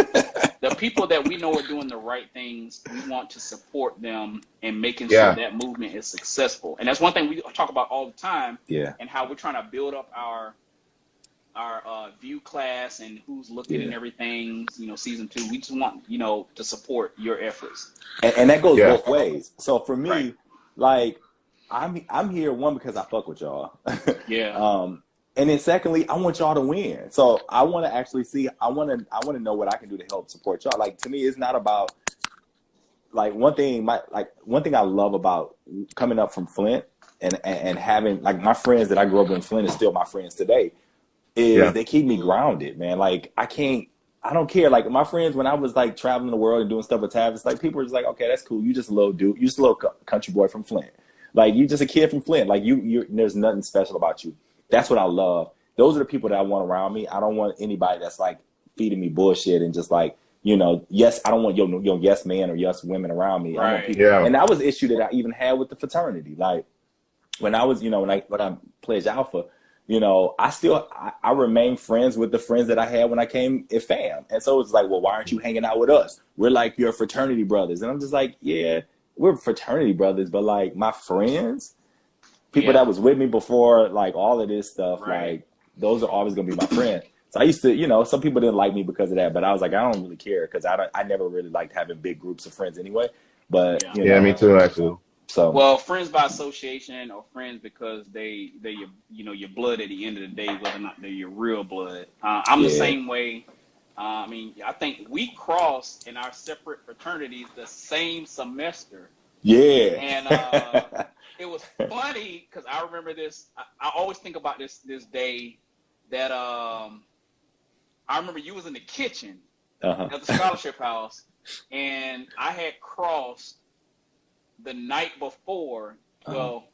The people that we know are doing the right things, we want to support them and making sure that movement is successful. And that's one thing we talk about all the time. Yeah. And how we're trying to build up our view class and who's looking and everything. Season 2. We just want to support your efforts. And that goes both ways. So for me, like I'm here because I fuck with y'all. And then secondly, I want y'all to win. So I want to actually see. I want to know what I can do to help support y'all. Like, to me, it's not about like one thing I love about coming up from Flint and having like my friends that I grew up in Flint is still my friends today. Is they keep me grounded, man. Like I don't care. Like my friends, when I was like traveling the world and doing stuff with Tavis, like people were just like, okay, that's cool. You just a little dude. You just a little country boy from Flint. Like you just a kid from Flint. Like you there's nothing special about you. That's what I love. Those are the people that I want around me. I don't want anybody that's like feeding me bullshit and just like, yes, I don't want your yes man or yes women around me. I want people, and that was an issue that I even had with the fraternity. Like when I was, when I pledged Alpha, I remain friends with the friends that I had when I came at FAM. And so it's like, well, why aren't you hanging out with us? We're like your fraternity brothers. And I'm just like, yeah, we're fraternity brothers, but like my friends, people that was with me before, like all of this stuff, like those are always going to be my friends. So I used to, some people didn't like me because of that, but I was like, I don't really care because I never really liked having big groups of friends anyway. But me too, actually. So well, friends by association or friends because they your blood at the end of the day, whether or not they're your real blood. I'm the same way. I mean, I think we crossed in our separate fraternities the same semester. Yeah. And it was funny because I remember this. I always think about this day that I remember you was in the kitchen at the scholarship house, and I had crossed the night before. Well,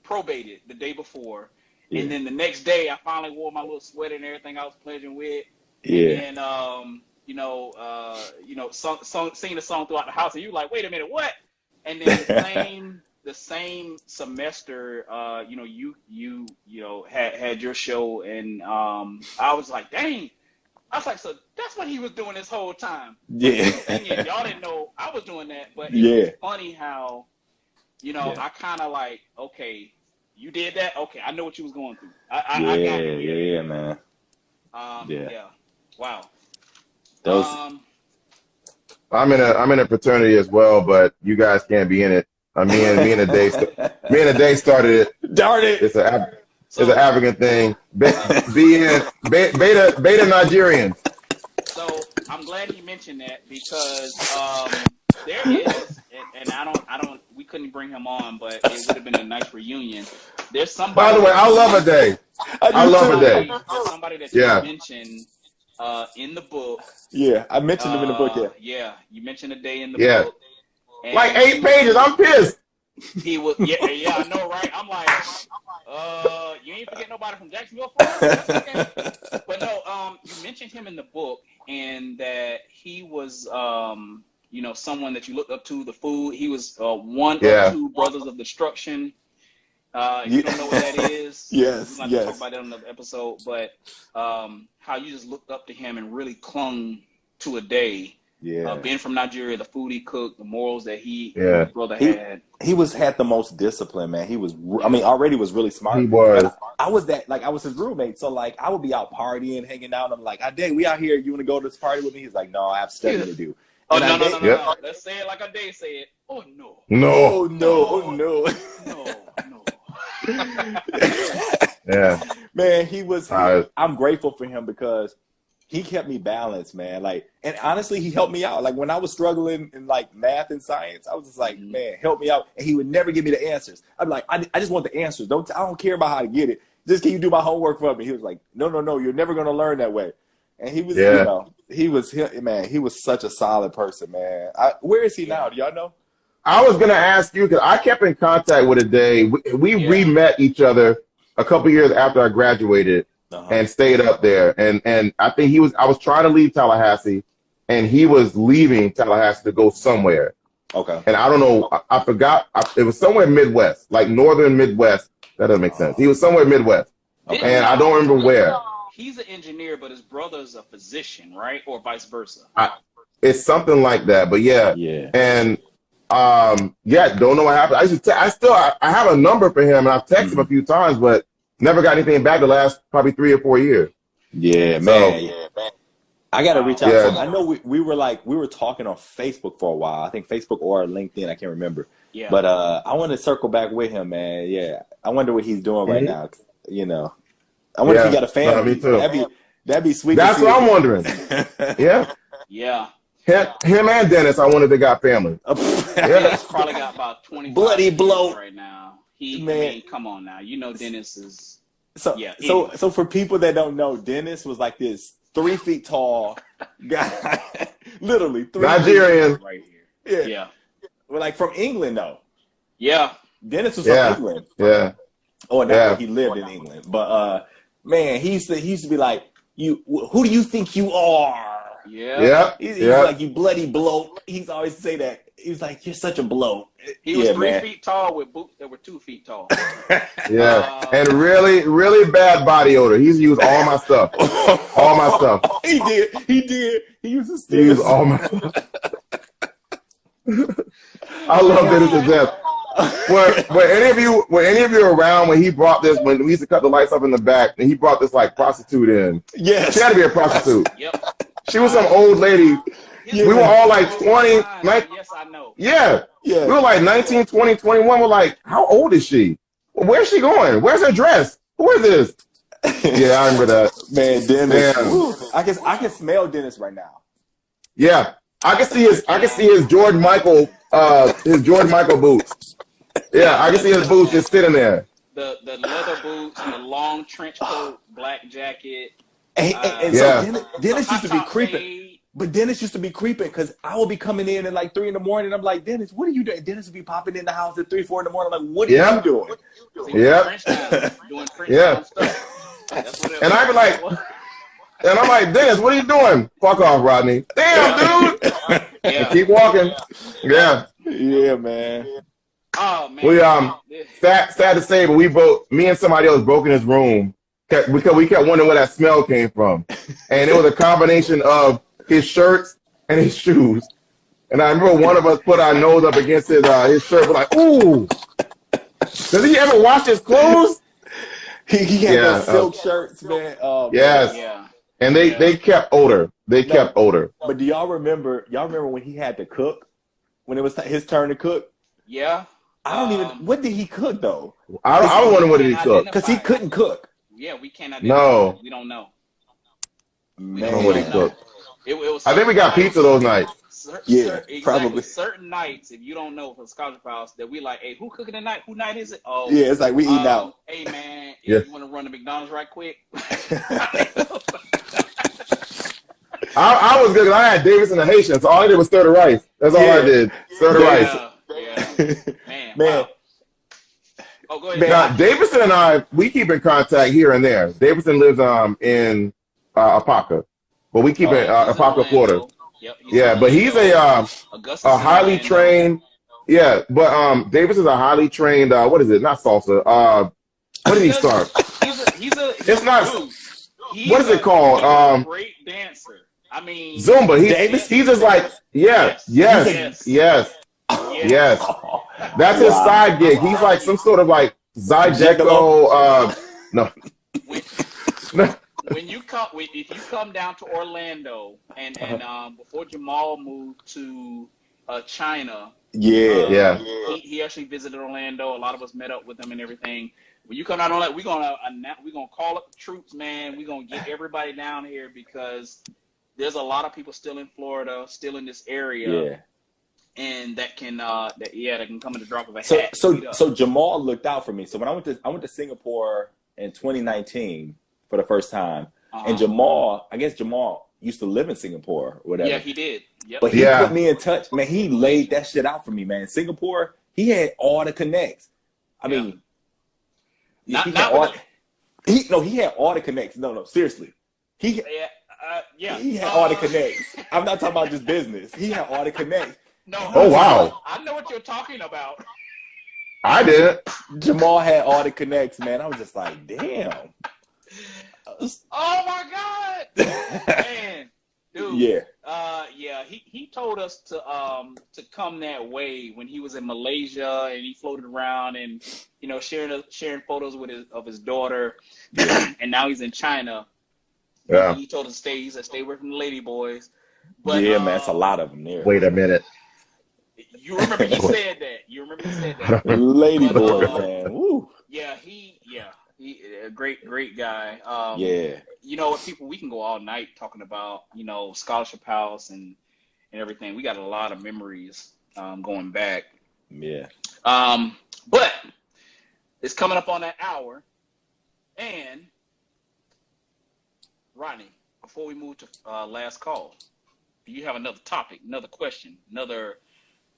probated the day before, and then the next day I finally wore my little sweater and everything I was pledging with. And singing the song throughout the house, and you like, wait a minute, what? And then the same semester, you had your show, and I was like, dang. I was like, so that's what he was doing this whole time. Yeah. And y'all didn't know I was doing that, but it was funny how, I kind of like, okay, you did that? Okay, I know what you was going through. I got it. Yeah, man. Wow. Those. I'm in a fraternity as well, but you guys can't be in it. Me and the day started it. Darn it! It's an African thing. Beta Nigerians. So I'm glad he mentioned that because there is, and I don't. We couldn't bring him on, but it would have been a nice reunion. There's somebody. By the way, I love a day. I love a day. There's somebody that you mentioned in the book. Yeah, I mentioned him in the book. Yeah, you mentioned a day in the book. And like 8 pages. I'm pissed. He was. Yeah, I know, right? I'm like, you ain't forget nobody from Jacksonville, Florida. That's okay. But no, you mentioned him in the book, and that he was someone that you looked up to. The food. He was one of two brothers of destruction. If you don't know what that is, yes, we're going to talk about that in another episode. But how you just looked up to him and really clung to a day. Yeah, being from Nigeria, the food he cooked, the morals that his brother had. He had the most discipline, man. He was, already was really smart. He was. I was his roommate, so like I would be out partying, hanging out. And I'm like, Dang, we out here. You want to go to this party with me? He's like, no, I have studying to do. Oh, no. Let's say it like Ade said it. Oh, no. No. No. Yeah. Man, he was, I'm grateful for him because he kept me balanced, man. Like, and honestly, he helped me out. Like when I was struggling in like math and science, I was just like, man, help me out. And he would never give me the answers. I'm like, I just want the answers. I don't care about how to get it. Just can you do my homework for me? He was like, no, you're never going to learn that way. And he was, he was such a solid person, man. Where is he now? Do y'all know? I was going to ask you, because I kept in contact with Ade. We re-met each other a couple years after I graduated and stayed up there. And I think I was trying to leave Tallahassee, and he was leaving Tallahassee to go somewhere. Okay. And I don't know, I forgot, it was somewhere Midwest, like northern Midwest. That doesn't make sense. He was somewhere Midwest. Okay. And I don't remember where. He's an engineer, but his brother's a physician, right? Or vice versa. It's something like that, but yeah. And don't know what happened. I have a number for him, and I've texted him a few times, but never got anything back the last probably 3 or 4 years. Yeah, man. I got to reach out to him. I know we were talking on Facebook for a while. I think Facebook or LinkedIn, I can't remember. Yeah. But I want to circle back with him, man. Yeah. I wonder what he's doing right now. I wonder if he got a family. Me too. That'd be sweet. That's what I'm wondering. Yeah. Yeah. Him and Dennis, I wonder if they got family. Dennis probably got about 20 bloody bloat right now. I mean, come on now. Dennis is. So for people that don't know, Dennis was like this 3 feet tall guy, literally 3 Nigerian feet right here. Yeah. Well, like from England though. Yeah. Dennis was from England. Yeah. Oh, no, he lived in England. But man, he used to be like, who do you think you are? Yeah. He's like, you bloody bloke. He's always say that. He was like, you're such a bloke. He was 3 feet tall with boots that were 2 feet tall. And really, really bad body odor. He's used all my stuff. All my stuff. He did. He used to steal. He used all my stuff. I love Dennis to death. Were any of you around when he brought this, when we used to cut the lights up in the back, and he brought this like prostitute in? Yes. She had to be a prostitute. Yep. She was some old lady. We were all like 20. Yes, I know. Yeah. We were like 19, 20, 21. We're like, how old is she? Where's she going? Where's her dress? Who is this? Yeah, I remember that. Man, Dennis. I can smell Dennis right now. Yeah. I can see his Jordan Michael boots. Yeah, I can see his boots just sitting there. The leather boots, the long trench coat, black jacket. So Dennis used to be creeping. But Dennis used to be creeping because I would be coming in at like 3 in the morning. I'm like, Dennis, what are you doing? Dennis would be popping in the house at 3, 4 in the morning. I'm like, what are you doing? Doing French stuff. And I'd be like, and I'm like, Dennis, what are you doing? Fuck off, Rodney. Damn, dude. And keep walking. Yeah. Yeah, man. Oh man. We sad to say, but me and somebody else broke in his room because we kept wondering where that smell came from, and it was a combination of his shirts and his shoes. And I remember one of us put our nose up against his shirt. We're like, ooh. Does he ever wash his clothes? He had those silk shirts, man. Yes. Yeah. And they kept odor. Kept odor. But do y'all remember when he had to cook? When it was his turn to cook? Yeah. I don't even. What did he cook though? I was wondering what did he cook, because he couldn't cook. Yeah, we can't identify. No, we don't know. I don't know what he cooked. It was I think we got pizza those nights. Probably. Certain nights, if you don't know from Scholarship House, that we like, hey, who cooking tonight? Who night is it? Oh, yeah, it's like we eating out. Hey man, you want to run to McDonald's right quick? I was good because I had Davis and the Haitian, so all I did was stir the rice. That's all I did. Stir the rice. Man. Wow. Oh, go ahead. Now, Davison and I, we keep in contact here and there. Davison lives in Apopka, but we keep in Apopka, Florida. Yep. Yeah, but he's a highly trained. Yeah, but Davis is a highly trained. What is it? Not salsa. What did he start? It's not. Dude, what is it called? He's a great dancer. I mean, Zumba. Davis. He's just like yes. That's his side gig. He's like some sort of like Zydeco. No. If you come down to Orlando and before Jamal moved to China, he actually visited Orlando. A lot of us met up with him and everything. When you come down on that, we're gonna call up the troops, man. We're gonna get everybody down here because there's a lot of people still in Florida, still in this area, and that can come in the drop of a hat. So Jamal looked out for me. So when I went to Singapore in 2019 for the first time, and Jamal used to live in Singapore or whatever. Yeah, he did. Yep. But he put me in touch, man. He laid that shit out for me, man. Singapore, he had all the connects. I mean, he had all the connects. No, seriously. He had all the connects. I'm not talking about just business. He had all the connects. No. Oh, wow. I know what you're talking about. I did. Jamal had all the connects, man. I was just like, damn. Oh my God, man, dude. He told us to come that way when he was in Malaysia and he floated around and sharing photos of his daughter, and now he's in China. Yeah. He told us to stay. He said stay away from the lady boys. But man, it's a lot of them there. Wait a minute. You remember he said that. Lady boys, man. Woo. He a great guy. You know what, people, we can go all night talking about, Scholarship House and everything. We got a lot of memories going back. Yeah. But it's coming up on that hour. And Rodney, before we move to last call, do you have another topic, another question, another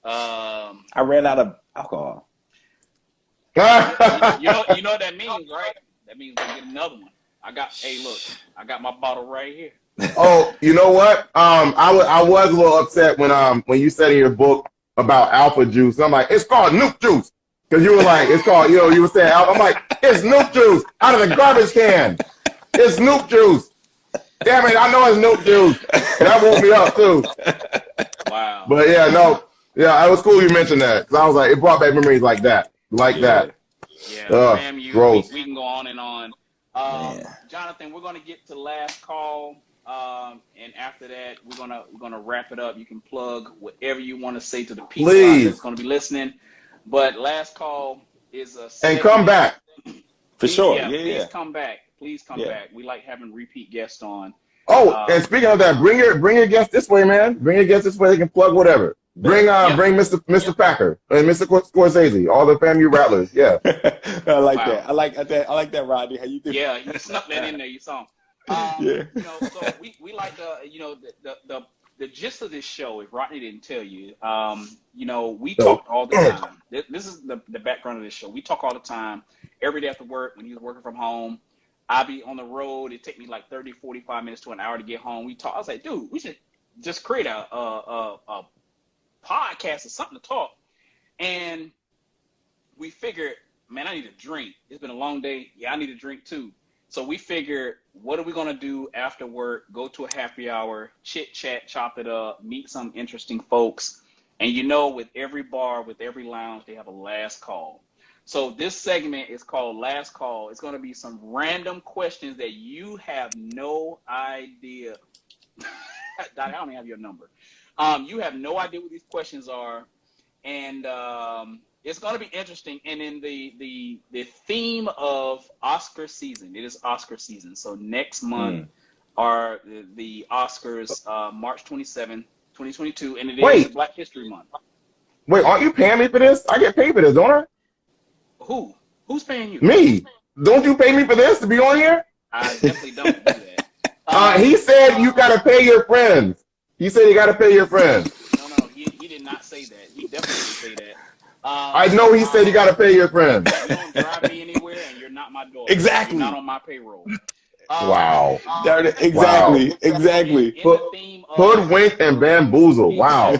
I ran out of alcohol. you know what that means, right? That means we're gonna get another one. I got my bottle right here. Oh, you know what? I was a little upset when you said in your book about alpha juice. I'm like, it's called Nuke juice. Because you were like, it's called, you were saying alpha. I'm like, it's Nuke juice out of the garbage can. It's Nuke juice. Damn it, I know it's Nuke juice. That woke me up too. Wow. But it was cool you mentioned that. Because I was like, it brought back memories like that. That. Yeah, gross. We can go on and on. Jonathan, we're gonna get to last call, and after that, we're gonna wrap it up. You can plug whatever you want to say to the people that's gonna be listening. But last call is and come back for sure. Please come back. Please come back. We like having repeat guests on. Oh, and speaking of that, bring your guests this way, man. Bring your guests this way. They can plug whatever. Bring Mr. Packer and Mr. Scorsese, all the FAMU rattlers. Yeah. I like that. I like that, Rodney. How you doing? Yeah, you snuck that in there. You saw him. So we like the gist of this show. If Rodney didn't tell you, we talk all the time. This is the background of this show. We talk all the time. Every day after work, when he was working from home, I'd be on the road. It'd take me like 30, 45 minutes to an hour to get home. We talk. I was like, dude, we should just create a podcast or something to talk. And we figured, man, I need a drink. It's been a long day. Yeah, I need a drink too. So we figured, what are we going to do after work? Go to a happy hour, chit chat, chop it up, meet some interesting folks. And with every bar, with every lounge, they have a last call. So this segment is called Last Call. It's going to be some random questions that you have no idea. I don't have your number. You have no idea what these questions are, and it's going to be interesting. And in the theme of Oscar season, it is Oscar season. So next month are the Oscars, March 27, 2022, and it is Black History Month. Wait, aren't you paying me for this? I get paid for this, don't I? Who? Who's paying you? Me. Don't you pay me for this to be on here? I definitely don't do that. He said you got to pay your friends. He said you got to pay your friends. No, he did not say that. He definitely didn't say that. I know he said you got to pay your friends. You don't drive me anywhere, and you're not my daughter. Exactly. You're not on my payroll. Wow. Exactly. In the theme Hoodwink and bamboozle. Wow.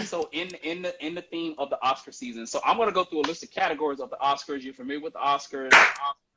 So in the theme of the Oscar season, so I'm gonna go through a list of categories of the Oscars. You're familiar with the Oscars?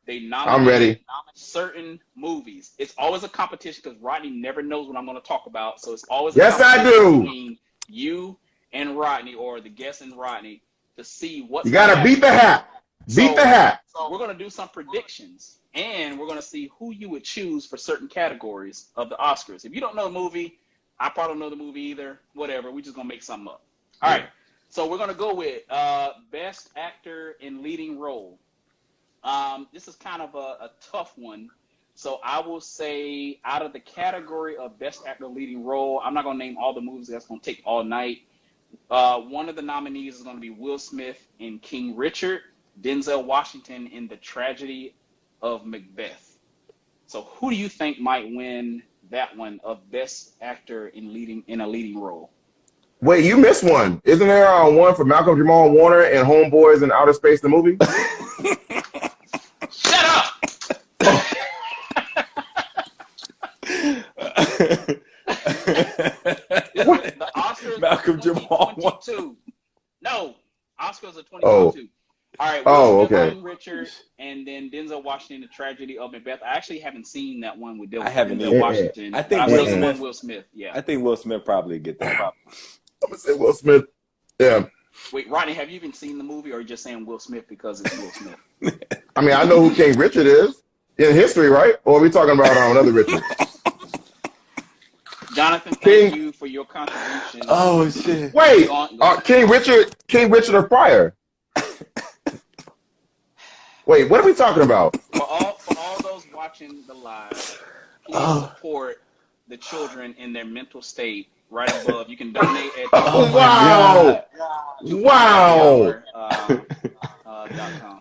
They nominate I'm ready. certain movies. It's always a competition because Rodney never knows what I'm going to talk about. So it's always yes, I do. Between you and Rodney, or the guest and Rodney, to see what's. You gotta beat the hat. Beat the hat. So we're going to do some predictions, and we're going to see who you would choose for certain categories of the Oscars. If you don't know the movie, I probably don't know the movie either. Whatever. We're just going to make something up. All right. So we're going to go with Best Actor in Leading Role. This is kind of a tough one. So I will say, out of the category of Best Actor Leading Role, I'm not going to name all the movies. That's going to take all night. One of the nominees is going to be Will Smith in King Richard, Denzel Washington in The Tragedy of Macbeth. So who do you think might win that one of Best Actor in a leading role? Wait, you missed one. Isn't there one for Malcolm Jamal Warner and Homeboys in Outer Space, the movie? Shut up! The Oscars Malcolm Jamal 2022. No, Oscars are 2022. Oh. All right. Okay. Richard, and then Denzel Washington, The Tragedy of Macbeth. I actually haven't seen that one with Denzel Washington. I think Will Smith. Yeah. I think Will Smith probably get that. I'm gonna say Will Smith. Yeah. Wait, Rodney, have you even seen the movie, or are you just saying Will Smith because it's Will Smith? I mean, I know who King Richard is in history, right? Or are we talking about another Richard? Jonathan, thank you for your contribution. Oh shit! Wait, King Richard of Pryor. Wait, what are we talking about? For all those watching the live, please support the children in their mental state. Right above, you can donate at wow.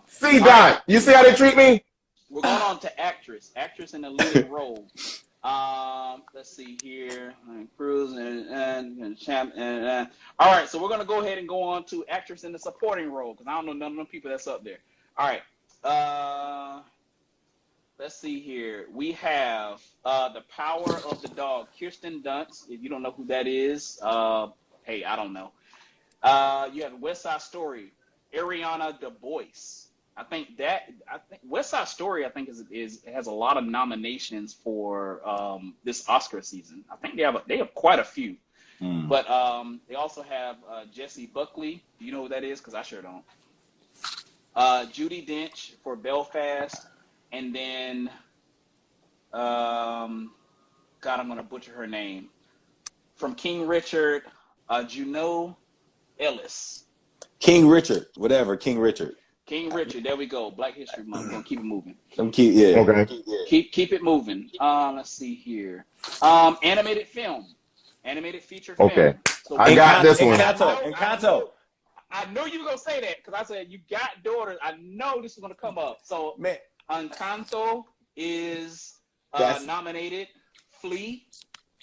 See, Dot, you see how they treat me? We're going on to actress in a leading role. Let's see here, Cruz and Champ and all right. So we're gonna go ahead and go on to actress in the supporting role because I don't know none of them people that's up there. All right. Let's see here. We have The Power of the Dog, Kirsten Dunst. If you don't know who that is, hey, I don't know. You have West Side Story, Ariana DeBose. I think West Side Story, has a lot of nominations for this Oscar season. I think they have quite a few. But they also have Jessie Buckley. Do you know who that is? Because I sure don't. Judi Dench for Belfast. And then, God, I'm going to butcher her name. From King Richard, Juno Ellis. King Richard, whatever, King Richard. King Richard, there we go. Black History Month. We're going to keep it moving. Okay. Keep it moving. Let's see here. Animated film. Animated feature film. Okay. So I got this one. Encanto. I knew you were going to say that because I said you got daughters. I know this is going to come up. So, man. Encanto is nominated. Flea,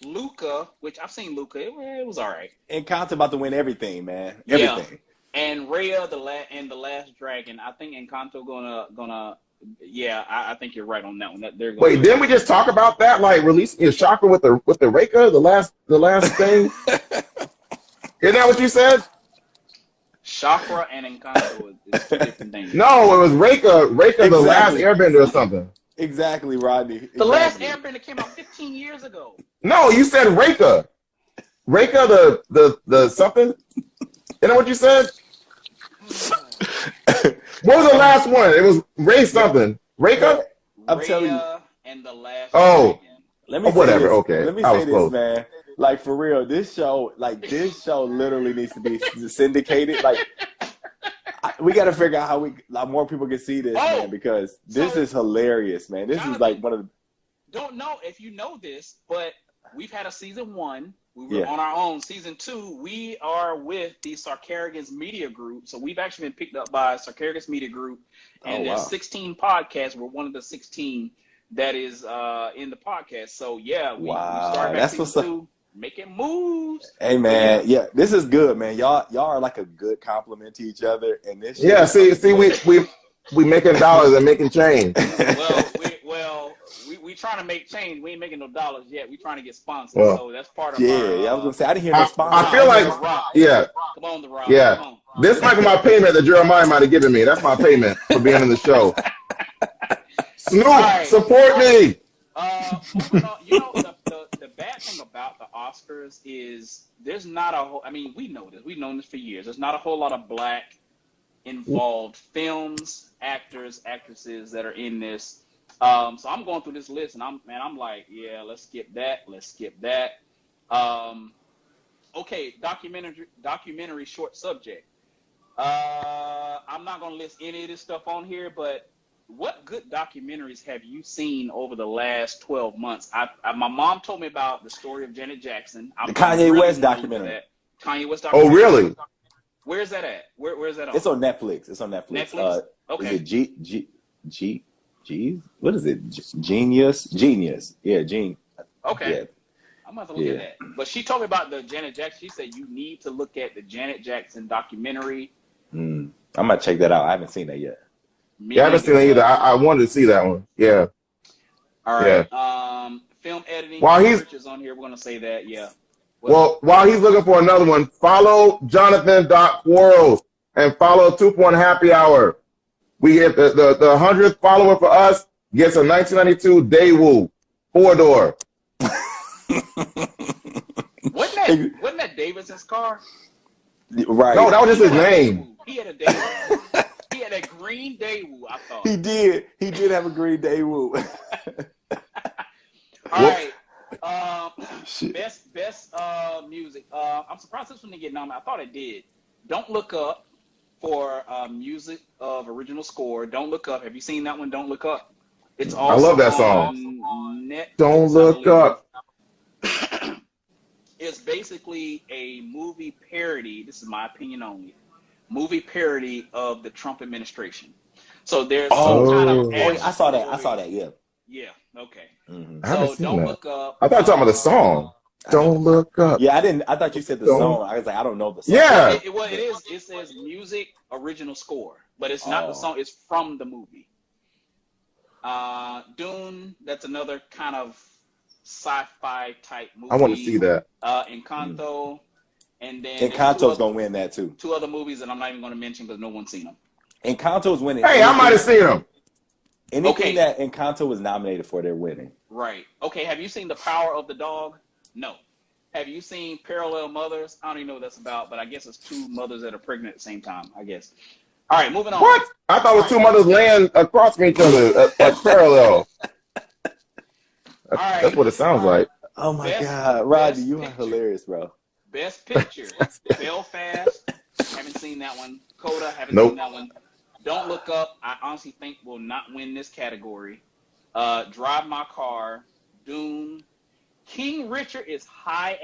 Luca, which I've seen Luca. It was all right. Encanto about to win everything, man. Everything. Yeah. And Raya the Last Dragon. I think Encanto gonna. Yeah, I think you're right on that one. Wait, didn't we just talk about that? Like releasing your chakra with the Raya, the last thing. Isn't that what you said? Chakra and Encanto is two different things. No, it was Raya, exactly. The Last Airbender or something. Exactly, Rodney. Exactly. The Last Airbender came out 15 years ago. No, you said Raya. Raya the something? You know what you said? What was the last one? It was Ray something. Raya? I'm telling you. And the Last Dragon. Let me whatever. This. Okay. Let me say this, man. Like, for real, this show literally needs to be syndicated. Like, we got to figure out how more people can see this, man, because this is hilarious, man. This Jonathan, is like one of the... Don't know if you know this, but we've had a season 1. We were on our own. Season 2, we are with the Sarkaragans Media Group. So we've actually been picked up by Sarkaragans Media Group. And there's 16 podcasts. We're one of the 16 that is in the podcast. So, yeah, we started back season 2. Making moves. Hey man, this is good, man. Y'all are like a good compliment to each other, and this. Yeah, see, we making dollars and making change. We we trying to make change. We ain't making no dollars yet. We trying to get sponsors. Well, so that's part of yeah, our. I was gonna say I didn't hear no sponsor. I feel like, yeah, come on, the Rock. Yeah, come on. This might be my payment that Jeremiah might have given me. That's my payment for being in the show. Snoop, support me. The bad thing about the Oscars is there's not a whole. I mean, we know this. We've known this for years. There's not a whole lot of black involved films, actors, actresses that are in this. So I'm going through this list, and I'm like, yeah, let's skip that. Let's skip that. Okay, documentary short subject. I'm not going to list any of this stuff on here, but what good documentaries have you seen over the last 12 months? My mom told me about the story of Janet Jackson. The Kanye West documentary. Kanye West documentary. Oh, really? Where's that at? Where's that on? It's on Netflix. Netflix? Okay. Is it what is it? Genius? Yeah, Gene. Okay. Yeah. I'm going to look at that. But she told me about the Janet Jackson. She said you need to look at the Janet Jackson documentary. I'm going to check that out. I haven't seen that yet. I haven't seen it either. I wanted to see that one. Yeah. All right. Yeah. Film editing. While he's on here, we're going to say that. Yeah. Well, while he's looking for another one, follow Jonathan Quarles and follow 2 Point Happy Hour. We get the 100th follower for us gets a 1992 Daewoo 4-door. Wasn't that Davidson's car? Right. No, that was just his name. He had a Daewoo. He had a green Daewoo, I thought. He did have a green Daewoo. All right. Best music. I'm surprised this one didn't get nominated. I thought it did. Don't Look Up for music of original score. Don't Look Up. Have you seen that one? Don't Look Up. It's also I love that song. Netflix, Don't Look Up. It's basically a movie parody. This is my opinion only. Movie parody of the Trump administration. So there's some kind of. I saw that. Yeah. Yeah. Okay. Mm-hmm. I haven't seen Don't that. Look Up. I thought you were talking about the song. Don't Look Up. Yeah, I didn't. I thought you said the song. I was like, I don't know the song. Yeah. It is. It says music original score, but it's not the song. It's from the movie. Dune. That's another kind of sci-fi type movie. I want to see that. Encanto. And then Encanto's gonna win that too. 2 other movies that I'm not even going to mention because no one's seen them. Encanto's winning. Hey, I might have seen them. Anything that Encanto was nominated for, they're winning. Right. Okay. Have you seen The Power of the Dog? No. Have you seen Parallel Mothers? I don't even know what that's about, but I guess it's 2 mothers that are pregnant at the same time. I guess. All right, moving on. What? I thought it was 2 mothers laying across from each other, parallel. That's what it sounds like. Oh my God, Rodney, you are hilarious, bro. Best Picture, Belfast. Haven't seen that one. Coda. Haven't seen that one. Don't Look Up. I honestly think will not win this category. Drive My Car. Dune. King Richard is high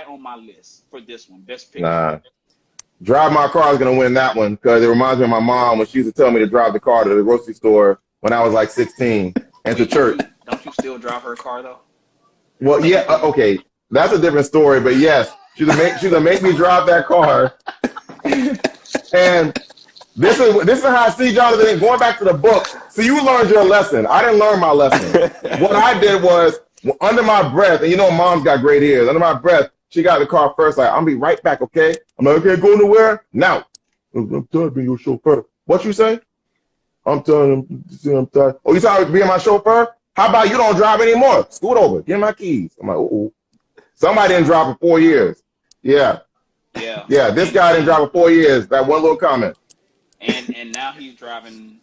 on my list for this one. Best Picture. Nah. Drive My Car is gonna win that one because it reminds me of my mom when she used to tell me to drive the car to the grocery store when I was like 16 and to church. Don't you still drive her car though? Well, yeah, okay, that's a different story. But yes, she's gonna make me drive that car. And this is how I see Jonathan. Going back to the book, so you learned your lesson. I didn't learn my lesson. What I did was under my breath, and you know, mom's got great ears. Under my breath, she got in the car first. Like, I'll be right back, okay? I'm like, okay, go nowhere now. I'm tired of being your chauffeur. What you say? I'm tired. I'm tired. Oh, you tired of being my chauffeur? How about you don't drive anymore? Scoot over. Give me my keys. I'm like, oh, somebody didn't drive for 4 years. Yeah. This guy didn't drive for 4 years. That one little comment. And now he's driving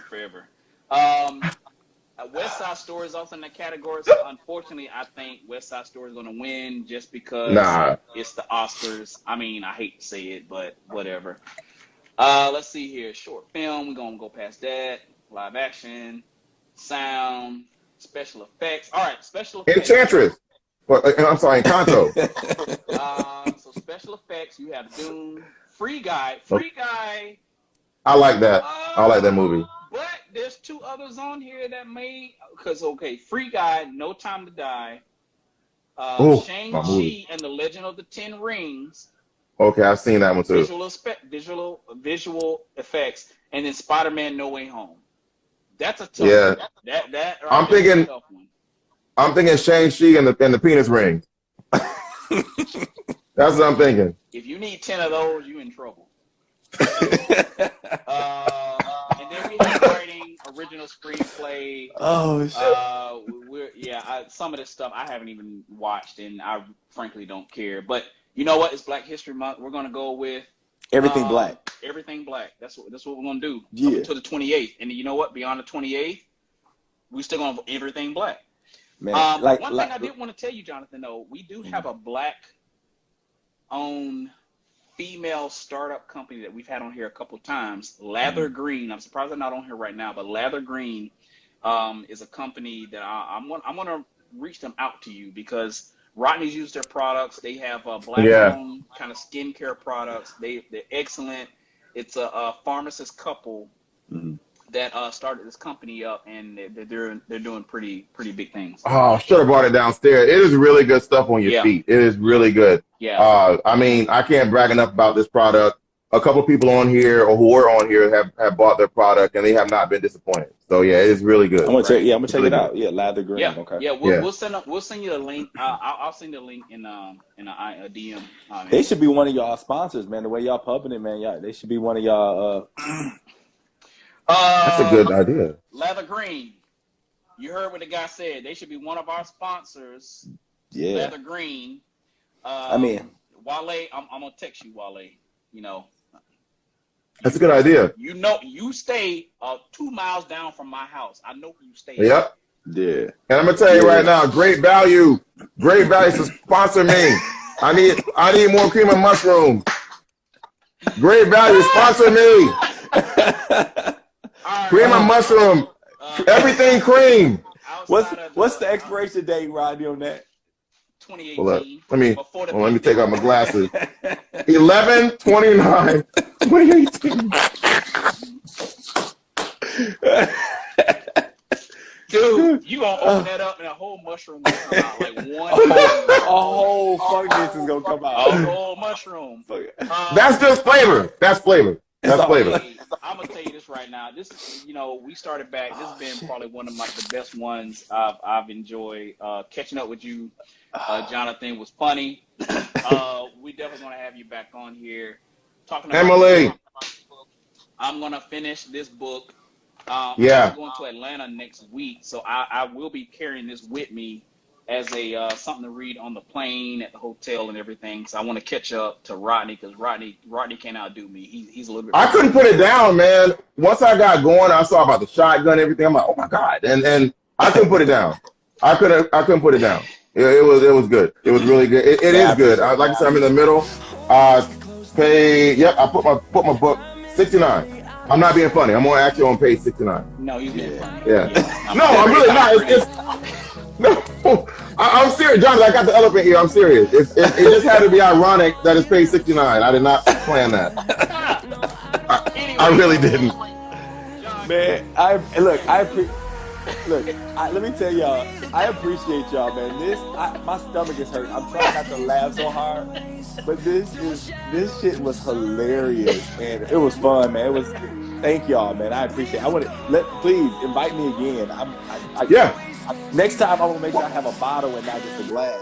forever. West Side Story is also in that category. So unfortunately, I think West Side Story is going to win just because it's the Oscars. I mean, I hate to say it, but whatever. Let's see here. Short film. We're going to go past that. Live action. Sound. Special effects. All right, special effects. Enchantress. I'm sorry, Encanto. So special effects. You have Dune. Free Guy. Free Guy. I like that. I like that movie. But there's 2 others on here that may, because Free Guy, No Time to Die, Shang-Chi and the Legend of the Ten Rings. Okay, I've seen that one too. Visual effects, and then Spider-Man: No Way Home. That's a tough one. That I'm thinking. A tough one. I'm thinking Shang-Chi and the penis ring. That's what I'm thinking. If you need 10 of those, you in trouble. And then we have writing, original screenplay. Oh shit. Some of this stuff I haven't even watched, and I frankly don't care. But you know what? It's Black History Month. We're gonna go with everything black. Everything black. That's what we're gonna do. Yeah. Until the 28th, and you know what? Beyond the 28th, we still gonna everything black. Man, one thing I did want to tell you, Jonathan, though, we do have a black-owned female startup company that we've had on here a couple of times, Lather Green. I'm surprised they're not on here right now, but Lather Green is a company that I'm going to reach them out to you because Rodney's used their products. They have black-owned kind of skincare products. They're excellent. It's a pharmacist couple that started this company up, and they're doing pretty big things. Oh, should have brought it downstairs. It is really good stuff on your feet. It is really good. Yeah. I mean, I can't brag enough about this product. A couple of people on here or who were on here have bought their product, and they have not been disappointed. So yeah, it is really good. I'm gonna check it out. Yeah, Lather Green. Yeah. Okay. Yeah. We'll send you the link. I'll send you the link in a DM. They should be one of y'all sponsors, man. The way y'all pumping it, man. They should be one of y'all. That's a good idea. Lather Green. You heard what the guy said. They should be one of our sponsors. Yeah. Lather Green. I mean, Wale, I'm gonna text you, Wale. You know. That's a good idea. You know, you stay 2 miles down from my house. I know you stay. Yep. Yeah. And I'm gonna tell you right now, great value to sponsor me. I need more cream and mushroom. Great value, sponsor me. Cream and mushroom, everything cream. What's the expiration date, Rodney, on that? 2018. Let me take out my glasses. 11/29/2018. Dude, you gonna open that up and a whole mushroom gonna come out like one. A whole fungus is gonna come out. A whole mushroom. That's just flavor. That's flavor. That's flavor. I'm gonna tell you this right now. This, we started back. This has been probably one of the best ones I've enjoyed. Catching up with you, Jonathan, was funny. We definitely gonna have you back on here talking about Emily. I'm gonna finish this book. I'm going to Atlanta next week, so I will be carrying this with me as a something to read on the plane, at the hotel, and everything. So I want to catch up to Rodney because Rodney can't outdo me. He's a little bit. I couldn't put it down, man. Once I got going, I saw about the shotgun and everything. I'm like, oh my god, and I couldn't put it down. I couldn't put it down. It was good. It was really good. It is good. Like I said, I'm in the middle. I put my book 69. I'm not being funny. I'm actually on page 69. No, he's being funny. Yeah. No, I'm really not. No, I'm serious, John. I got the elephant here. I'm serious. It just had to be ironic that it's page 69. I did not plan that. I really didn't. Man, let me tell y'all, I appreciate y'all, man. My stomach is hurt. I'm trying not to laugh so hard, but this shit was hilarious, and it was fun, man. Thank y'all, man. I appreciate it. Please invite me again. Next time, I'm gonna make sure I have a bottle and not just a glass.